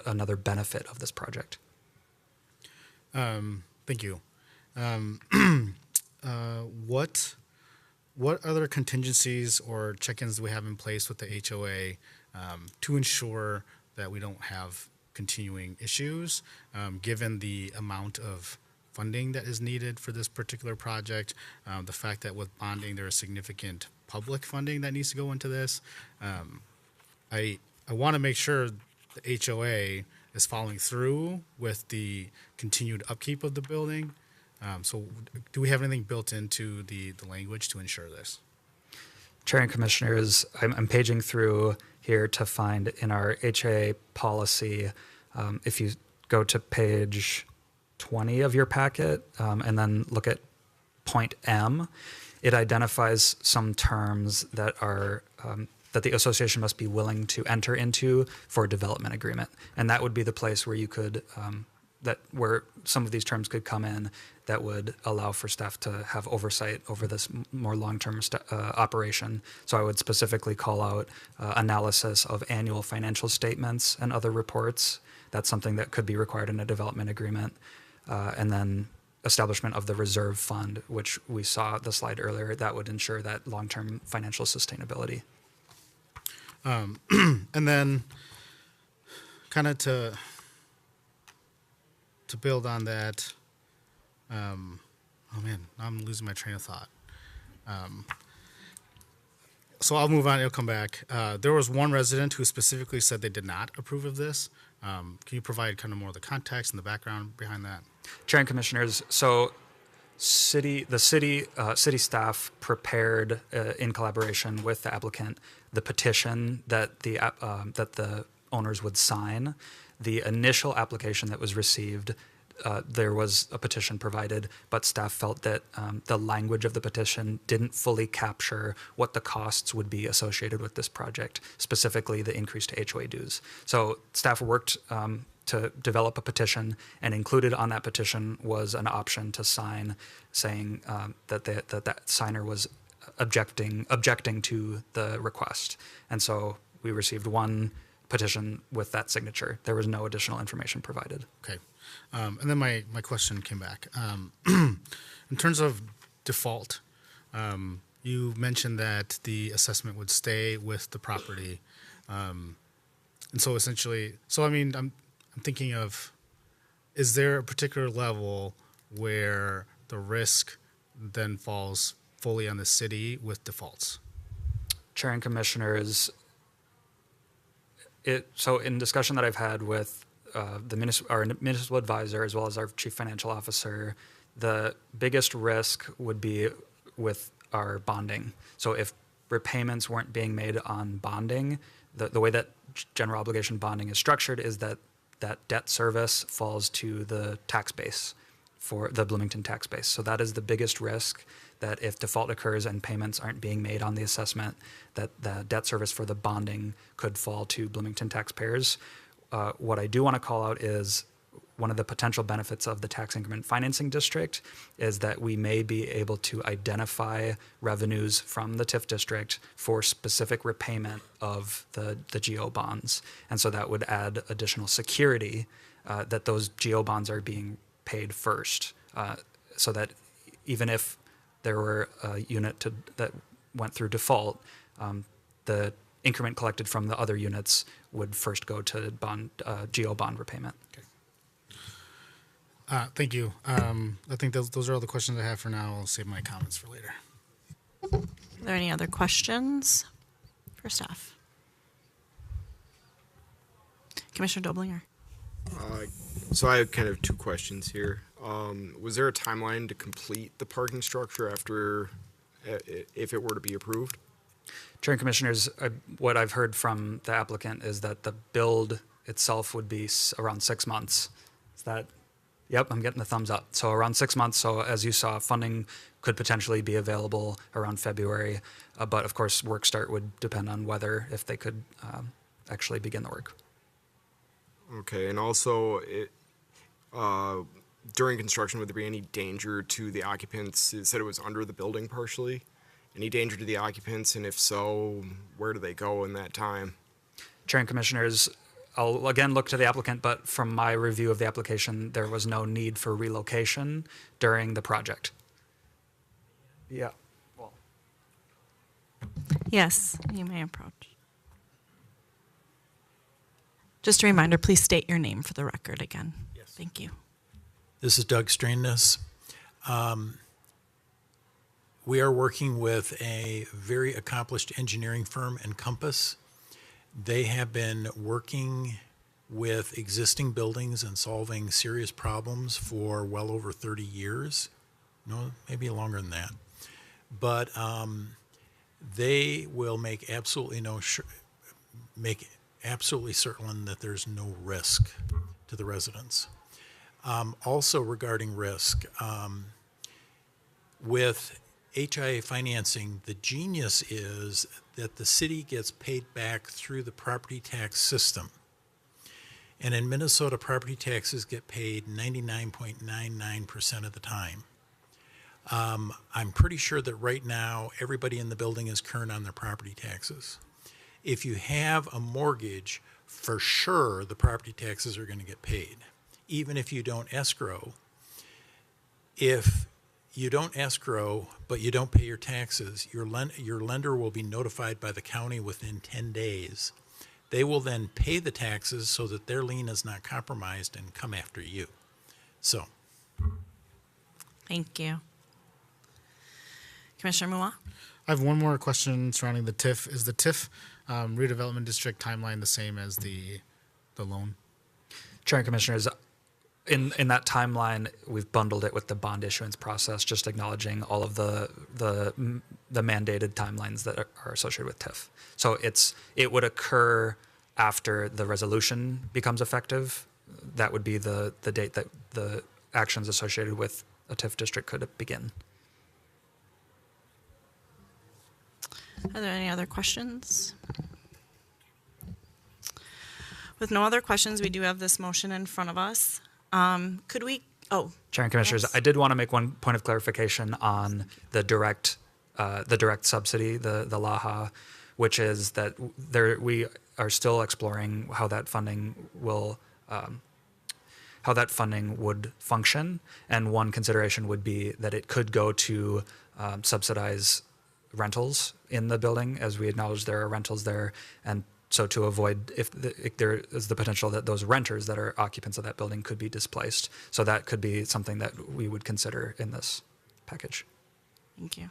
another benefit of this project. Thank you. What other contingencies or check-ins do we have in place with the HOA to ensure that we don't have continuing issues, given the amount of funding that is needed for this particular project, the fact that with bonding there is significant public funding that needs to go into this. I want to make sure the HOA is following through with the continued upkeep of the building. So do we have anything built into the language to ensure this? Chair and Commissioners, I'm paging through here to find in our HRA policy, if you go to page 20 of your packet and then look at point M, it identifies some terms that are that the association must be willing to enter into for a development agreement. And that would be the place where you could, where some of these terms could come in that would allow for staff to have oversight over this more long-term operation. So I would specifically call out analysis of annual financial statements and other reports. That's something that could be required in a development agreement. And then establishment of the reserve fund, which we saw the slide earlier, that would ensure that long-term financial sustainability. And then kind of to build on that, oh man, now I'm losing my train of thought. So I'll move on, it'll come back. There was one resident who specifically said they did not approve of this. Can you provide kind of more of the context and the background behind that? Chair and Commissioners, so city staff prepared in collaboration with the applicant the petition that the owners would sign. The initial application that was received, there was a petition provided, but staff felt that the language of the petition didn't fully capture what the costs would be associated with this project, specifically the increase to HOA dues. So staff worked to develop a petition, and included on that petition was an option to sign saying that signer was objecting to the request. And so we received one petition with that signature. There was no additional information provided. Okay. And then my question came back. In terms of default, you mentioned that the assessment would stay with the property. And so essentially, I mean, I'm thinking of, is there a particular level where the risk then falls fully on the city with defaults? Chair and Commissioners, so in discussion that I've had with our municipal advisor as well as our chief financial officer, the biggest risk would be with our bonding. So if repayments weren't being made on bonding, the way that general obligation bonding is structured is that debt service falls to the tax base, for the Bloomington tax base. So that is the biggest risk, that if default occurs and payments aren't being made on the assessment, that the debt service for the bonding could fall to Bloomington taxpayers. What I do want to call out is one of the potential benefits of the tax increment financing district is that we may be able to identify revenues from the TIF district for specific repayment of the GO bonds. And so that would add additional security that those GO bonds are being paid first, so that even if there were a unit that went through default, the increment collected from the other units would first go to GO bond repayment. Okay. Thank you. I think those are all the questions I have for now. I'll save my comments for later. Are there any other questions for staff? Commissioner Doblinger. So I have kind of two questions here. Was there a timeline to complete the parking structure after, if it were to be approved? Chair and Commissioners, what I've heard from the applicant is that the build itself would be around 6 months. Is that? Yep, I'm getting the thumbs up. So around 6 months. So as you saw, funding could potentially be available around February. But of course, work start would depend on whether, if they could actually begin the work. Okay, and also, during construction, would there be any danger to the occupants? It said it was under the building partially. Any danger to the occupants, and if so, where do they go in that time? Chair and Commissioners, I'll again look to the applicant, but from my review of the application, there was no need for relocation during the project. Yeah. Well. Yes, you may approach. Just a reminder, please state your name for the record again. Yes. Thank you. This is Doug Strainness. We are working with a very accomplished engineering firm, Encompass. They have been working with existing buildings and solving serious problems for well over 30 years. No, maybe longer than that. But they will make absolutely certain that there's no risk to the residents. Also regarding risk, with HRA financing, the genius is that the city gets paid back through the property tax system. And in Minnesota, property taxes get paid 99.99% of the time. I'm pretty sure that right now, everybody in the building is current on their property taxes. If you have a mortgage, for sure the property taxes are going to get paid. Even if you don't escrow, if you don't escrow, but you don't pay your taxes, your lender will be notified by the county within 10 days. They will then pay the taxes so that their lien is not compromised and come after you. So. Thank you. Commissioner Mua? I have one more question surrounding the TIF. Is the TIF redevelopment district timeline the same as the loan? Chair and Commissioners, in that timeline, we've bundled it with the bond issuance process, just acknowledging all of the mandated timelines that are associated with TIF. So it would occur after the resolution becomes effective. That would be the date that the actions associated with a TIF district could begin. Are there any other questions? With no other questions, we do have this motion in front of us. Could we, Chair and Commissioners, yes. I did want to make one point of clarification on the direct subsidy, the LAHA, which is that we are still exploring how that funding would function. And one consideration would be that it could go to subsidize rentals in the building, as we acknowledge there are rentals there, and so to avoid if there is the potential that those renters that are occupants of that building could be displaced. So that could be something that we would consider in this package. Thank you.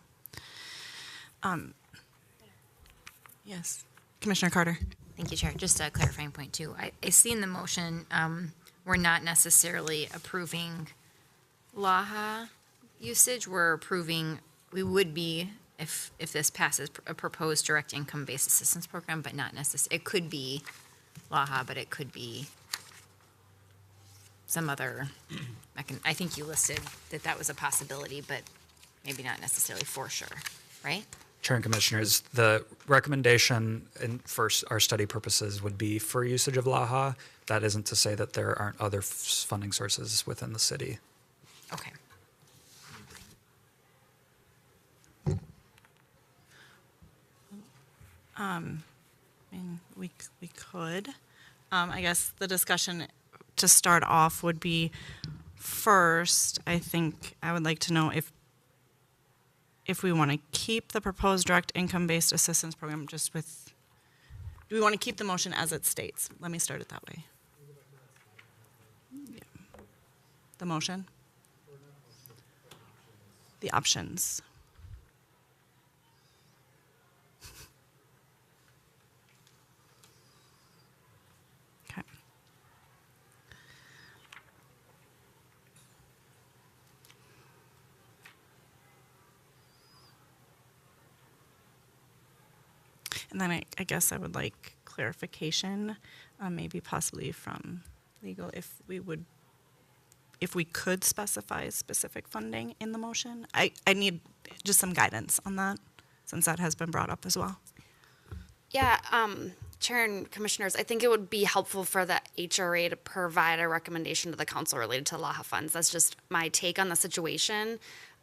Yes, Commissioner Carter. Thank you, Chair. Just a clarifying point too. I see in the motion, we're not necessarily approving LAHA usage. We're approving, we would be, if this passes, a proposed direct income-based assistance program, but not necessarily, it could be LAHA, but it could be some other, I think you listed that was a possibility, but maybe not necessarily for sure, right? Chair and Commissioners, the recommendation for our study purposes would be for usage of LAHA. That isn't to say that there aren't other funding sources within the city. Okay. I mean, we could. I guess the discussion to start off would be first, I think I would like to know if we want to keep the proposed direct income-based assistance program just with, do we want to keep the motion as it states? Let me start it that way. Yeah. The motion? The options. Okay. And then I guess I would like clarification, maybe possibly from legal, if we could specify specific funding in the motion. I need just some guidance on that, since that has been brought up as well. Yeah, Chair and Commissioners, I think it would be helpful for the HRA to provide a recommendation to the council related to LAHA funds. That's just my take on the situation.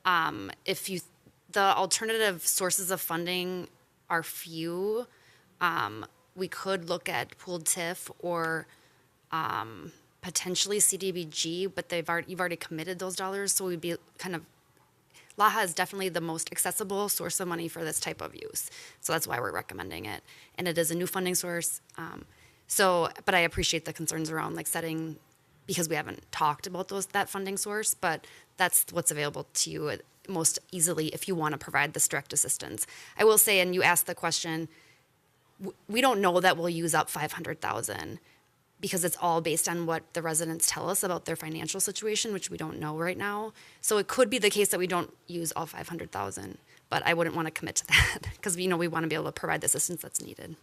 The alternative sources of funding are few. We could look at pooled TIF or potentially CDBG, but you've already committed those dollars, so we'd be kind of, LAHA is definitely the most accessible source of money for this type of use. So that's why we're recommending it. And it is a new funding source. But I appreciate the concerns around like setting, because we haven't talked about that funding source, but that's what's available to you most easily if you want to provide this direct assistance. I will say, and you asked the question, we don't know that we'll use up 500,000 because it's all based on what the residents tell us about their financial situation, which we don't know right now. So it could be the case that we don't use all 500,000, but I wouldn't want to commit to that because we want to be able to provide the assistance that's needed.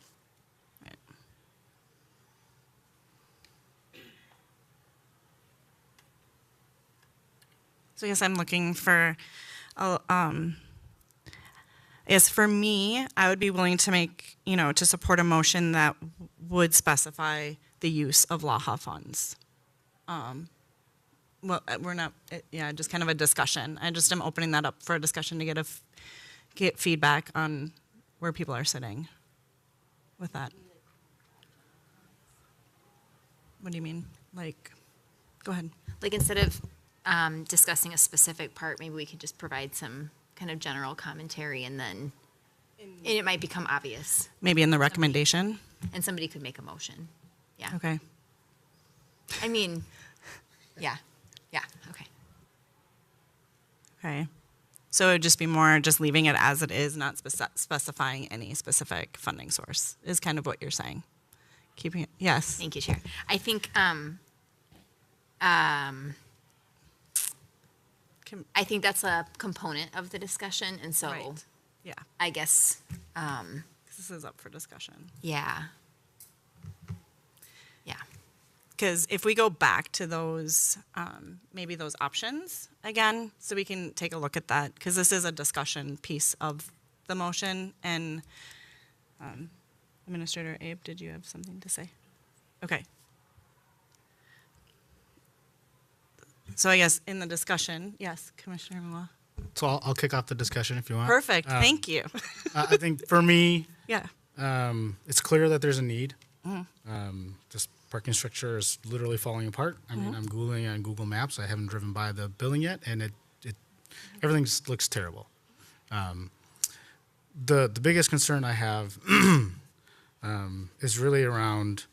Right. So I guess I'm looking for, I guess for me, I would be willing to make, to support a motion that would specify the use of LAHA funds. Well, we're not, just kind of a discussion. I just am opening that up for a discussion to get feedback on where people are sitting with that. What do you mean? Like, go ahead. Like instead of discussing a specific part, maybe we could just provide some kind of general commentary and then it might become obvious. Maybe in the recommendation? And somebody could make a motion. Yeah. Okay. I mean, yeah, okay. Okay. So it would just be more just leaving it as it is, not specifying any specific funding source is kind of what you're saying. Keeping it, yes. Thank you, Chair. I think, I think that's a component of the discussion, and so Right. Yeah. I guess, This is up for discussion. yeah. Because if we go back to those, maybe those options again, so we can take a look at that, because this is a discussion piece of the motion. And Administrator Abe, did you have something to say? Okay. So I guess in the discussion, yes, Commissioner Mula. So I'll kick off the discussion if you want. Perfect. Thank you. I think for me, Yeah. it's clear that there's a need. Mhm. This parking structure is literally falling apart. I mean, I'm Googling on Google Maps. I haven't driven by the building yet, and it everything just looks terrible. The biggest concern I have is really around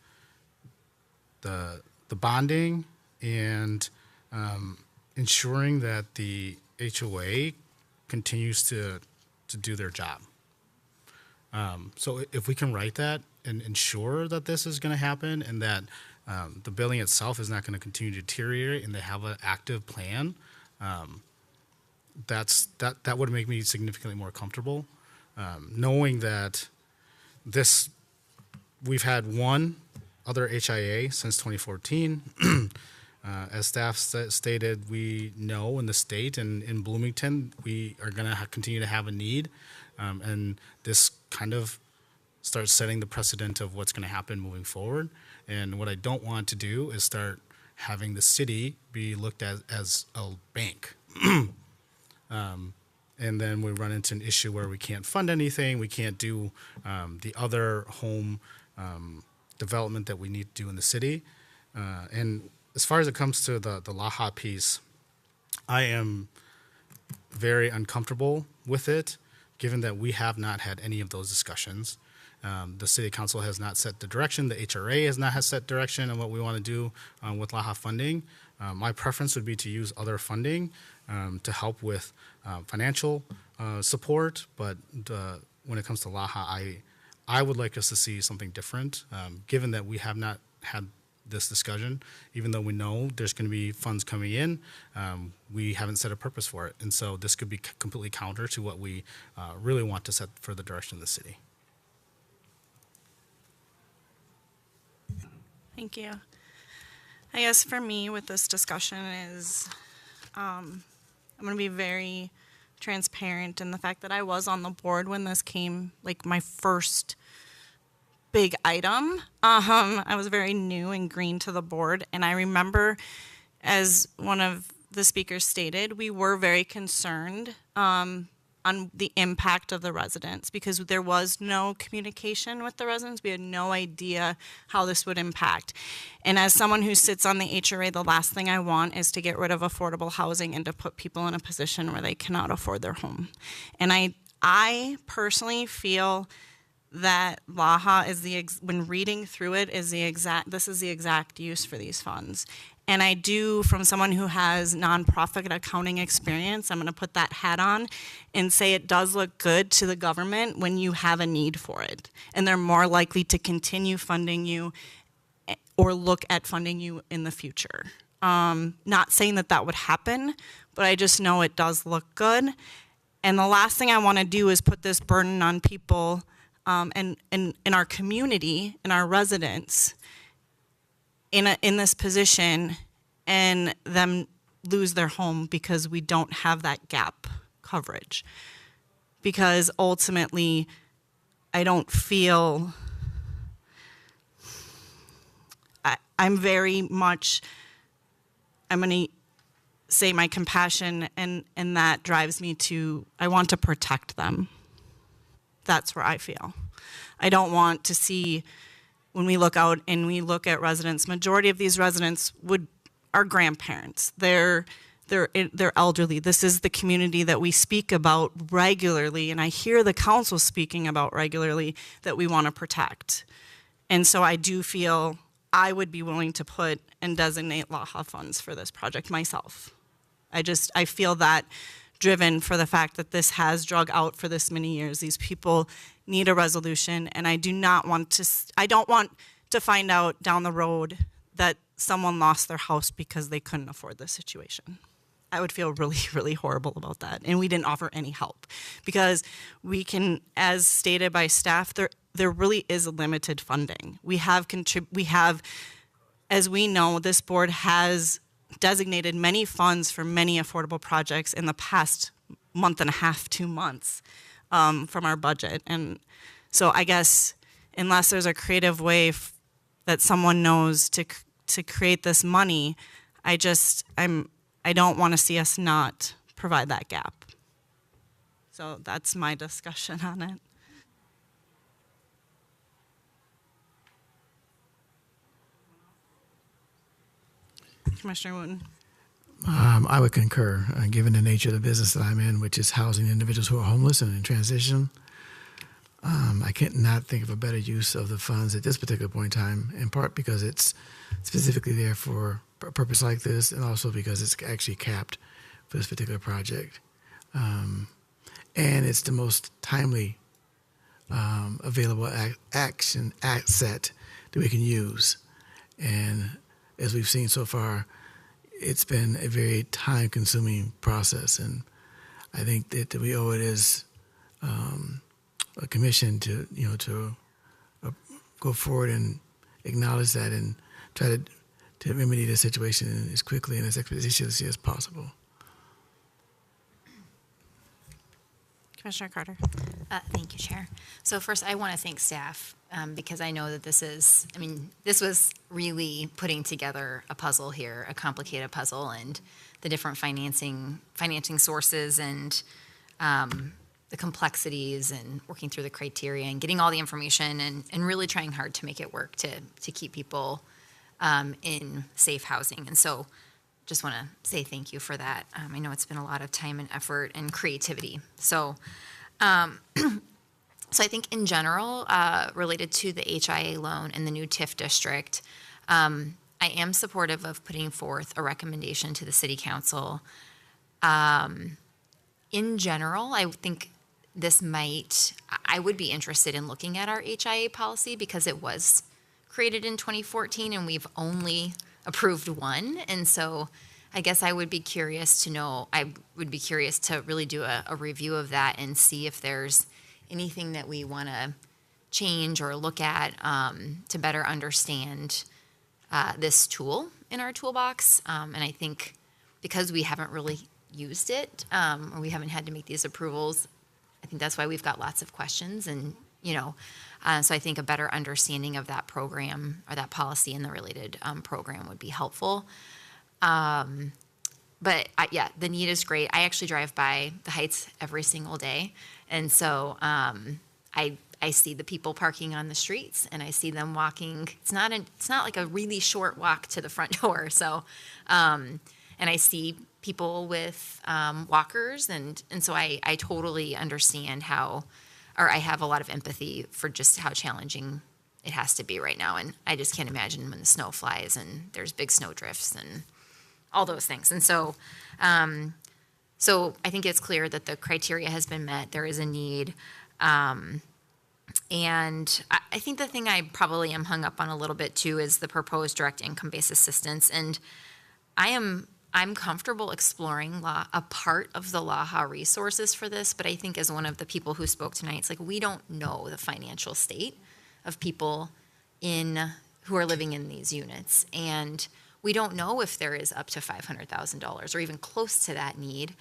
the bonding and ensuring that the HOA continues to do their job. So if we can write that and ensure that this is going to happen and that the building itself is not going to continue to deteriorate and they have an active plan, that would make me significantly more comfortable. Knowing that we've had one other HIA since 2014. As staff stated, we know in the state and in Bloomington, we are going to continue to have a need. And this kind of starts setting the precedent of what's going to happen moving forward. And what I don't want to do is start having the city be looked at as a bank. And then we run into an issue where we can't fund anything. We can't do the other home development that we need to do in the city. And as far as it comes to the LAHA piece, I am very uncomfortable with it, given that we have not had any of those discussions. The city council has not set the direction. The HRA has not set direction on what we want to do with LAHA funding. My preference would be to use other funding to help with financial support, but when it comes to LAHA, I would like us to see something different, given that we have not had this discussion. Even though we know there's going to be funds coming in, we haven't set a purpose for it. And so this could be completely counter to what we really want to set for the direction of the city. Thank you. I guess for me with this discussion is I'm going to be very transparent in the fact that I was on the board when this came, like my first big item. I was very new and green to the board, and I remember, as one of the speakers stated, we were very concerned on the impact of the residents because there was no communication with the residents. We had no idea how this would impact. And as someone who sits on the HRA, the last thing I want is to get rid of affordable housing and to put people in a position where they cannot afford their home. And I personally feel that LAHA is when reading through it is this is the exact use for these funds. And I do, from someone who has nonprofit accounting experience, I'm going to put that hat on and say it does look good to the government when you have a need for it. And they're more likely to continue funding you or look at funding you in the future. Not saying that would happen, but I just know it does look good. And the last thing I want to do is put this burden on people and in our community, in our residents, in this position, and them lose their home because we don't have that gap coverage. Because ultimately, I don't feel, I'm very much, I'm going to say my compassion, and that drives me to, I want to protect them. That's where I feel. I don't want to see, when we look out and we look at residents, majority of these residents are grandparents. They're elderly. This is the community that we speak about regularly, and I hear the council speaking about regularly, that we want to protect. And so I do feel I would be willing to put and designate LAHA funds for this project myself. I feel that driven for the fact that this has drug out for this many years. These people need a resolution, and I don't want to find out down the road that someone lost their house because they couldn't afford the situation. I would feel really, really horrible about that. And we didn't offer any help because we can, as stated by staff, there really is limited funding. We have, as we know, this board has designated many funds for many affordable projects in the past month and a half, 2 months from our budget. And so I guess unless there's a creative way that someone knows to create this money, I don't want to see us not provide that gap. So that's my discussion on it. Commissioner Wooten. I would concur, given the nature of the business that I'm in, which is housing individuals who are homeless and in transition. I can't not think of a better use of the funds at this particular point in time, in part because it's specifically there for a purpose like this, and also because it's actually capped for this particular project. And it's the most timely available action asset that we can use. And as we've seen so far, it's been a very time-consuming process, and I think that we owe it as a commission to go forward and acknowledge that and try to remedy the situation as quickly and as expeditiously as possible. Commissioner Carter. Thank you, Chair. So first, I want to thank staff because I know that this was really putting together a puzzle here, a complicated puzzle, and the different financing sources and the complexities and working through the criteria and getting all the information and really trying hard to make it work to keep people in safe housing. And so just want to say thank you for that. I know it's been a lot of time and effort and creativity. So, so I think in general, related to the HIA loan and the new TIF district, I am supportive of putting forth a recommendation to the City Council. In general, I think I would be interested in looking at our HIA policy because it was created in 2014 and we've only approved one. And so I guess I would be curious to really do a review of that and see if there's anything that we want to change or look at to better understand this tool in our toolbox. And I think because we haven't really used it or we haven't had to make these approvals, I think that's why we've got lots of questions and, so I think a better understanding of that program or that policy and the related program would be helpful. But the need is great. I actually drive by the Heights every single day. And so I see the people parking on the streets and I see them walking. It's not like a really short walk to the front door. So, and I see people with walkers. And so I totally understand I have a lot of empathy for just how challenging it has to be right now. And I just can't imagine when the snow flies and there's big snow drifts and all those things. And so, so I think it's clear that the criteria has been met. There is a need. And I think the thing I probably am hung up on a little bit too is the proposed direct income-based assistance. And I'm comfortable exploring a part of the LAHA resources for this, but I think as one of the people who spoke tonight, it's like we don't know the financial state of people who are living in these units. And we don't know if there is up to $500,000 or even close to that need.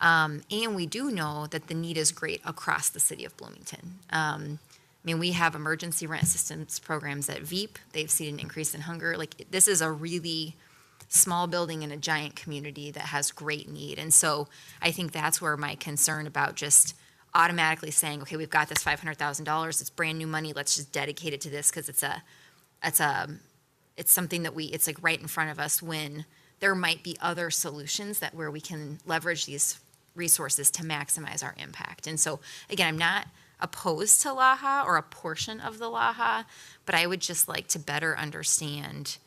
And we do know that the need is great across the city of Bloomington. We have emergency rent assistance programs at Veep. They've seen an increase in hunger. Like, this is a really small building in a giant community that has great need. And so I think that's where my concern about just automatically saying, okay, we've got this $500,000, it's brand new money, let's just dedicate it to this because it's something that it's like right in front of us when there might be other solutions where we can leverage these resources to maximize our impact. And so again, I'm not opposed to LAHA or a portion of the LAHA, but I would just like to better understand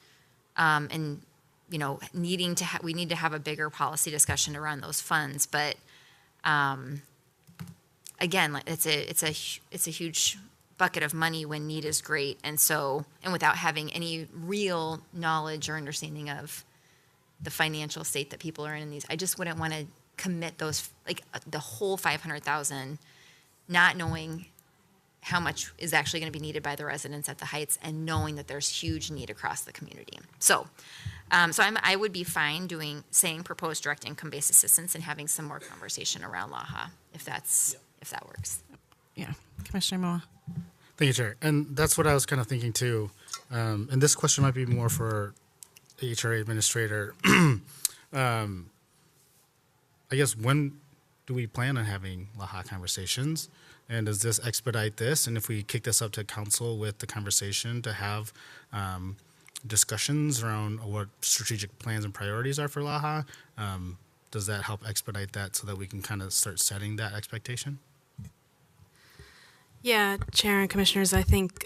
we need to have a bigger policy discussion around those funds. But again, it's a huge bucket of money when need is great. And without having any real knowledge or understanding of the financial state that people are in these, I just wouldn't want to commit those, like the whole 500,000, not knowing how much is actually going to be needed by the residents at the Heights and knowing that there's huge need across the community. So I would be fine saying proposed direct income-based assistance and having some more conversation around LAHA if that works. Yeah, Commissioner Moa. Thank you, Chair. And that's what I was kind of thinking too. And this question might be more for the HRA administrator. I guess when do we plan on having LAHA conversations? And does this expedite this? And if we kick this up to council with the conversation to have discussions around what strategic plans and priorities are for LAHA, does that help expedite that so that we can kind of start setting that expectation? Yeah, Chair and Commissioners, I think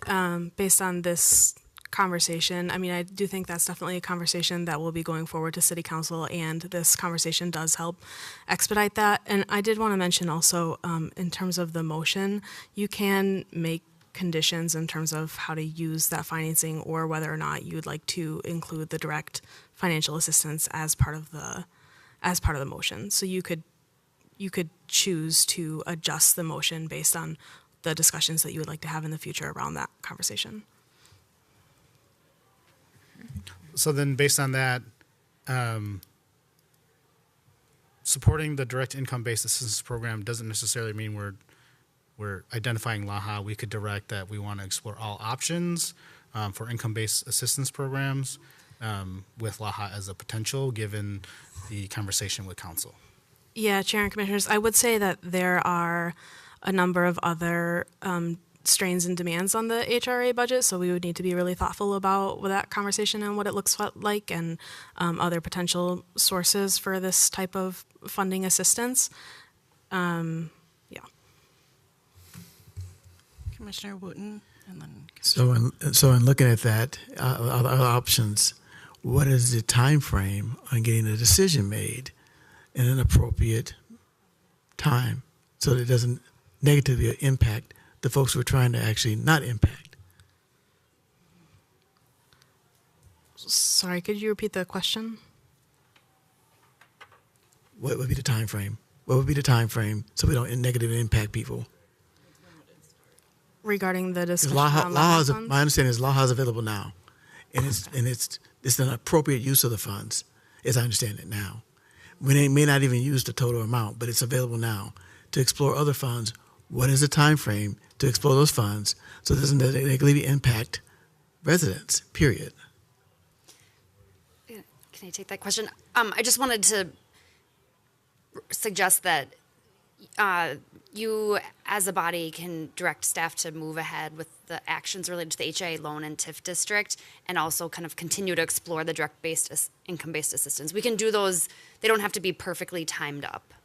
based on this conversation. I mean, I do think that's definitely a conversation that will be going forward to City Council, and this conversation does help expedite that. And I did want to mention also, in terms of the motion, you can make conditions in terms of how to use that financing, or whether or not you'd like to include the direct financial assistance as part of the motion. So you could choose to adjust the motion based on the discussions that you would like to have in the future around that conversation. So then, based on that, supporting the direct income-based assistance program doesn't necessarily mean we're identifying LAHA. We could direct that we want to explore all options for income-based assistance programs with LAHA as a potential, given the conversation with council. Yeah, Chair and Commissioners, I would say that there are a number of other strains and demands on the HRA budget, so we would need to be really thoughtful about that conversation and what it looks like, and other potential sources for this type of funding assistance. Yeah. Commissioner Wooten, and then So in looking at that, other options, what is the time frame on getting a decision made in an appropriate time so that it doesn't negatively impact the folks we're trying to actually not impact? Sorry, could you repeat the question? What would be the time frame? What would be the time frame so we don't negatively impact people? Regarding the discussion around LAHA funds? my understanding is LAHA is available now, and it's an appropriate use of the funds, as I understand it now. We may not even use the total amount, but it's available now to explore other funds. What is the time frame to explore those funds so it doesn't negatively impact residents, period? Can I take that question? I just wanted to suggest that you, as a body, can direct staff to move ahead with the actions related to the HIA loan and TIF district, and also kind of continue to explore the direct-based income-based assistance. We can do those. They don't have to be perfectly timed up.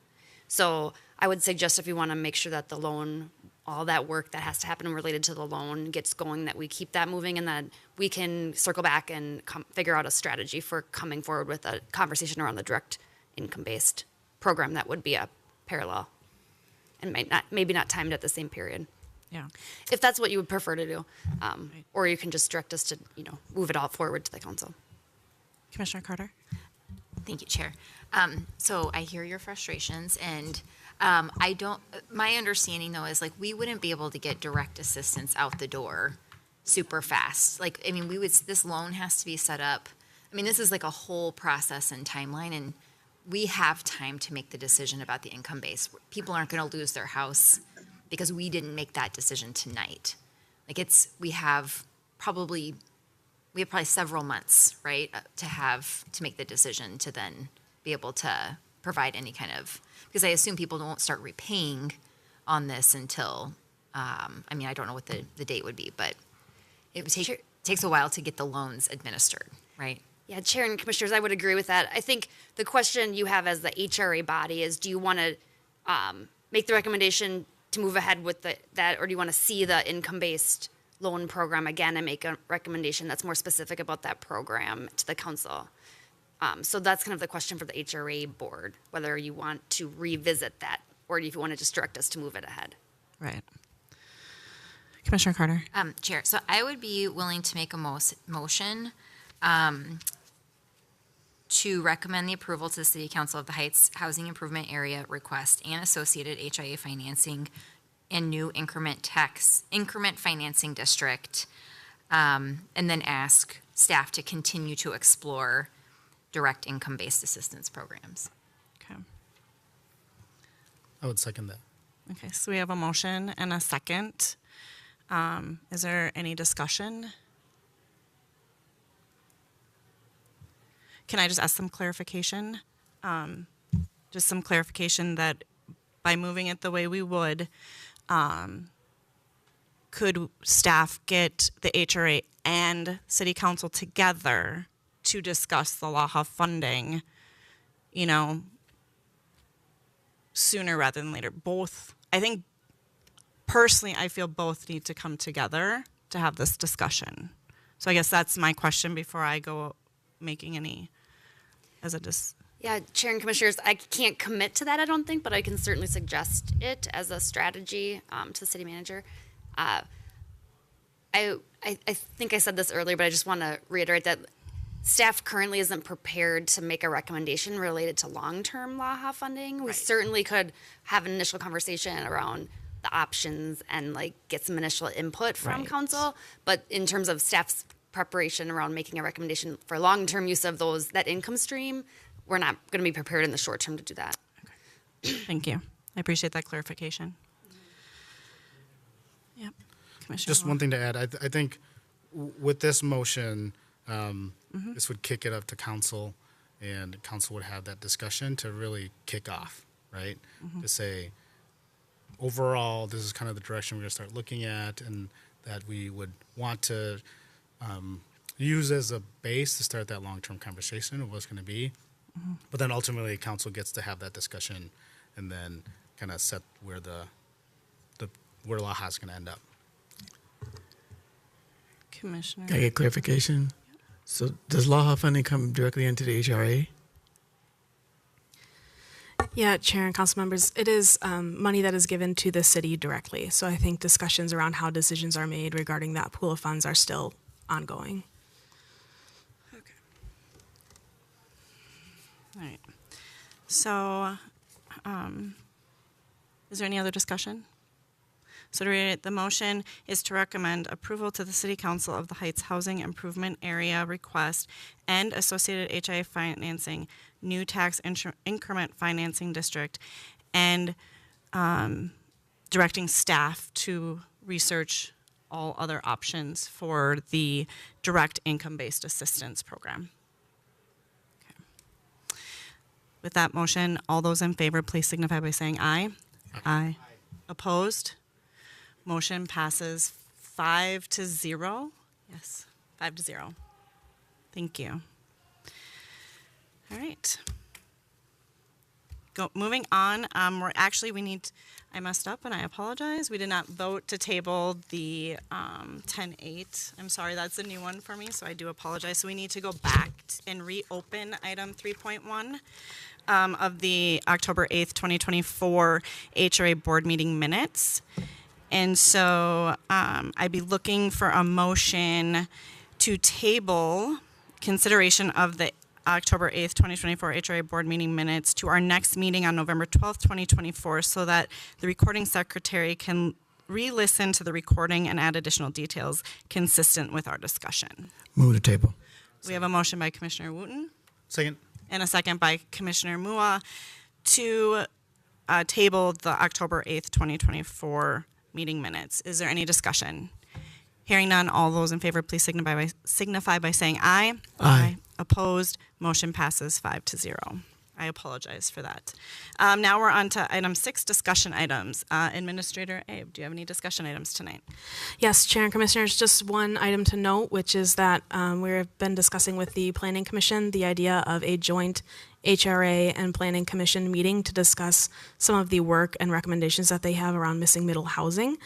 So I would suggest, if you want to make sure that the loan, all that work that has to happen related to the loan gets going, that we keep that moving, and that we can circle back and figure out a strategy for coming forward with a conversation around the direct income-based program that would be a parallel and maybe not timed at the same period. Yeah. If that's what you would prefer to do. Or you can just direct us to, move it all forward to the council. Commissioner Carter. Thank you, Chair. So I hear your frustrations, and my understanding though is, like, we wouldn't be able to get direct assistance out the door super fast. Like, I mean, this loan has to be set up. I mean, this is like a whole process and timeline, and we have time to make the decision about the income base. People aren't going to lose their house because we didn't make that decision tonight. Like, we have probably several months, right, to make the decision to then be able to provide any kind of, because I assume people won't start repaying on this until, I don't know what the date would be, but it takes a while to get the loans administered, right? Yeah, Chair and Commissioners, I would agree with that. I think the question you have as the HRA body is, do you want to make the recommendation to move ahead with that, or do you want to see the income-based loan program again and make a recommendation that's more specific about that program to the council? So that's kind of the question for the HRA board, whether you want to revisit that, or if you want to just direct us to move it ahead. Right. Commissioner Carter. Chair, so I would be willing to make a motion to recommend the approval to the City Council of the Heights Housing Improvement Area request and associated HIA financing and new increment financing district, and then ask staff to continue to explore direct income-based assistance programs. Okay. I would second that. Okay, so we have a motion and a second. Is there any discussion? Can I just ask some clarification? Just some clarification that by moving it the way we would, could staff get the HRA and City Council together to discuss the LAHA funding, sooner rather than later? Both, I think, personally, I feel both need to come together to have this discussion. So I guess that's my question before I go making any, as a Yeah, Chair and Commissioners, I can't commit to that, I don't think, but I can certainly suggest it as a strategy to the city manager. I think I said this earlier, but I just want to reiterate that staff currently isn't prepared to make a recommendation related to long-term LAHA funding. We certainly could have an initial conversation around the options and like get some initial input from council, but in terms of staff's preparation around making a recommendation for long-term use of that income stream, we're not going to be prepared in the short term to do that. Okay. Thank you. I appreciate that clarification. Yep. Commissioner Just one thing to add. I think with this motion, this would kick it up to council, and council would have that discussion to really kick off, right? To say, overall, this is kind of the direction we're going to start looking at, and that we would want to use as a base to start that long-term conversation of what's going to be. But then ultimately, council gets to have that discussion, and then kind of set where where LAHA is going to end up. Commissioner. Can I get clarification? So does LAHA funding come directly into the HRA? Yeah, Chair and council members, it is money that is given to the city directly. So I think discussions around how decisions are made regarding that pool of funds are still ongoing. All right. So, is there any other discussion? So to reiterate, the motion is to recommend approval to the City Council of the Heights Housing Improvement Area request and associated HIA financing, new tax increment financing district, and directing staff to research all other options for the direct income-based assistance program. With that motion, all those in favor, please signify by saying aye. Aye. Opposed? Motion passes 5-0. Yes, 5-0. Thank you. All right. Moving on, I messed up and I apologize. We did not vote to table the 10-8. I'm sorry, that's a new one for me, so I do apologize. So we need to go back and reopen item 3.1 of the October 8th, 2024 HRA Board meeting minutes. And so I'd be looking for a motion to table consideration of the October 8th, 2024 HRA Board meeting minutes to our next meeting on November 12th, 2024, so that the recording secretary can re-listen to the recording and add additional details consistent with our discussion. Move the table. We have a motion by Commissioner Wooten. Second. And a second by Commissioner Mua to table the October 8th, 2024 meeting minutes. Is there any discussion? Hearing none, all those in favor, please signify by saying aye. Aye. Opposed, motion passes 5-0. I apologize for that. Now we're on to item 6, discussion items. Administrator Abe, do you have any discussion items tonight? Yes, Chair and Commissioners, just one item to note, which is that we've been discussing with the Planning Commission the idea of a joint HRA and Planning Commission meeting to discuss some of the work and recommendations that they have around missing middle housing.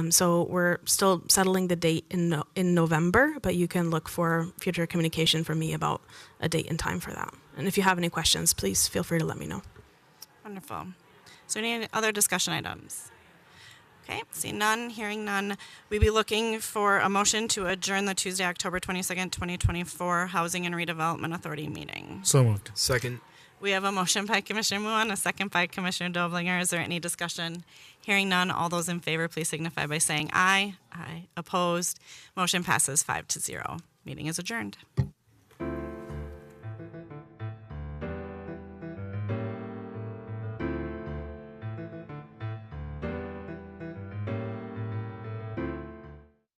So we're still settling the date in November, but you can look for future communication from me about a date and time for that. And if you have any questions, please feel free to let me know. Wonderful. Is there any other discussion items? Okay, seeing none, hearing none, we'd be looking for a motion to adjourn the Tuesday, October 22nd, 2024 Housing and Redevelopment Authority meeting. So moved. Second. We have a motion by Commissioner Muan, a second by Commissioner Doblinger. Is there any discussion? Hearing none, all those in favor, please signify by saying aye. Aye. Opposed? Motion passes 5-0. Meeting is adjourned.